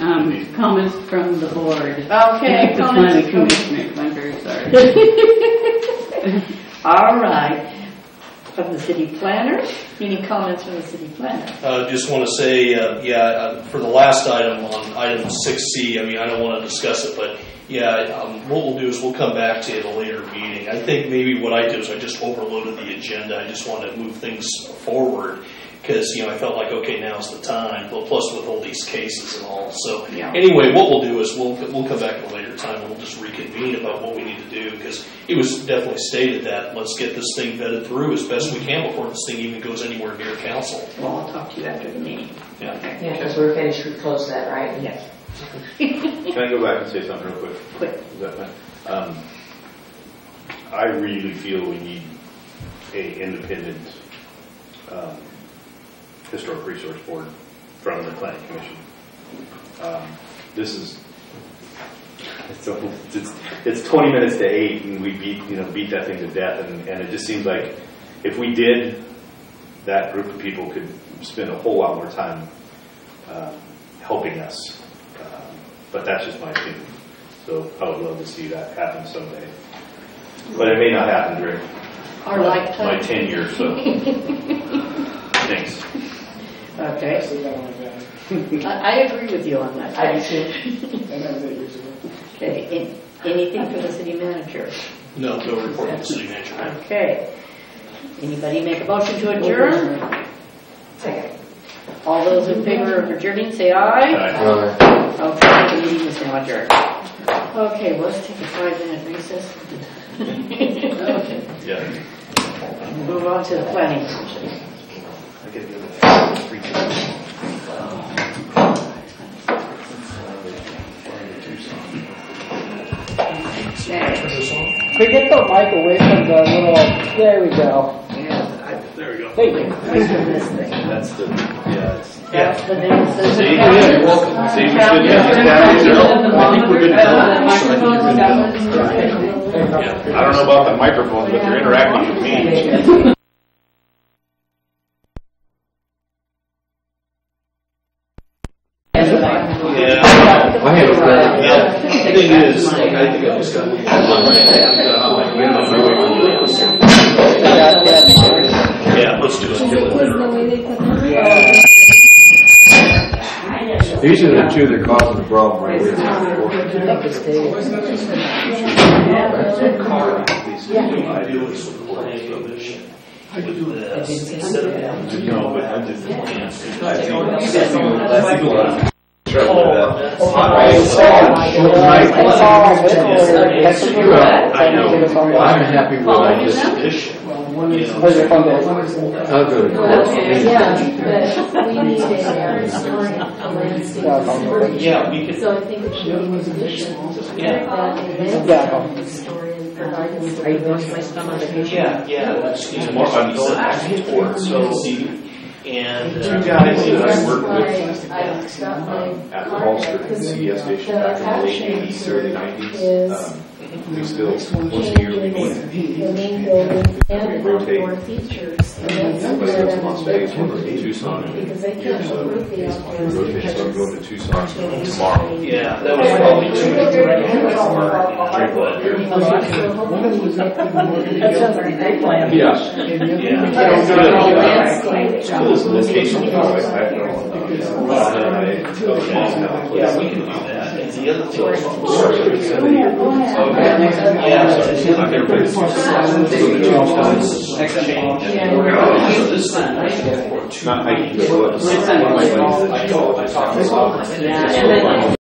comments from the board. Okay, The comments planning from... commissioners, I'm very sorry. All right. From the city planner? Any comments from the city planner? Just want to say, for the last item on item 6C, I mean, I don't want to discuss it, but what we'll do is we'll come back to it at a later meeting. I think maybe what I did is I just overloaded the agenda. I just wanted to move things forward because, I felt like, okay, now's the time, but plus with all these cases and all. So anyway, what we'll do is we'll come back at a later time and we'll just reconvene about what we need to do because it was definitely stated that let's get this thing vetted through as best we can before this thing even goes anywhere near council. Well, I'll talk to you after the meeting. Yeah. Yeah, because we're finished, we closed that, right? Yes. Can I go back and say something real quick? Quick. Is that fine? I really feel we need a independent historic resource board from the planning commission. This is it's 20 minutes to 8 and we beat that thing to death and it just seems like if we did, that group of people could spend a whole lot more time helping us. But that's just my opinion. So I would love to see that happen someday. But it may not happen during Our lifetime. my tenure, so thanks. Okay. I agree with you on that. I do too. And that was 8 years ago. Okay, anything for the city manager? No report from the city manager. Okay. Anybody make a motion to adjourn? Second. All those in favor of adjourning, say aye. Aye. Okay, the meeting is now adjourned. Okay, well, let's take a 5-minute recess. Okay. Yeah. Move on to the planning commission. I get the other 3 We get the mic away from the little. There we go. There we go. Thank you. That's the, That's the next. See, you're welcome. See, we should have that. I think we're good to go. I don't know about the microphones, but they're interacting with me. I have a question. The thing is, I think I just got yeah, let's do it. These are the two that are causing the problem right here. I do this instead of that. No, but I just I know. I'm happy with what I just did. I'll go to court. Yeah, but we need a historian, a landscape. Yeah, we can. So I think it should be additional. Yeah. That a historian provides. Are you going someplace on vacation? Yeah, that's more fun. So, and two guys that I work with at the Holster CES station back in the late 80s, early 90s. We still, once a year, we meet. The main building and the outdoor features. And that's Everybody goes to Las Vegas, we're going to Tucson. because they can't approve the outdoor Rotation, so I'm going to Tucson tomorrow. yeah, that was probably too That sounds like a great plan. Yeah. Schools in this case, I don't know. Yeah, we can do that. And the other thing is, this time, Not hiking, but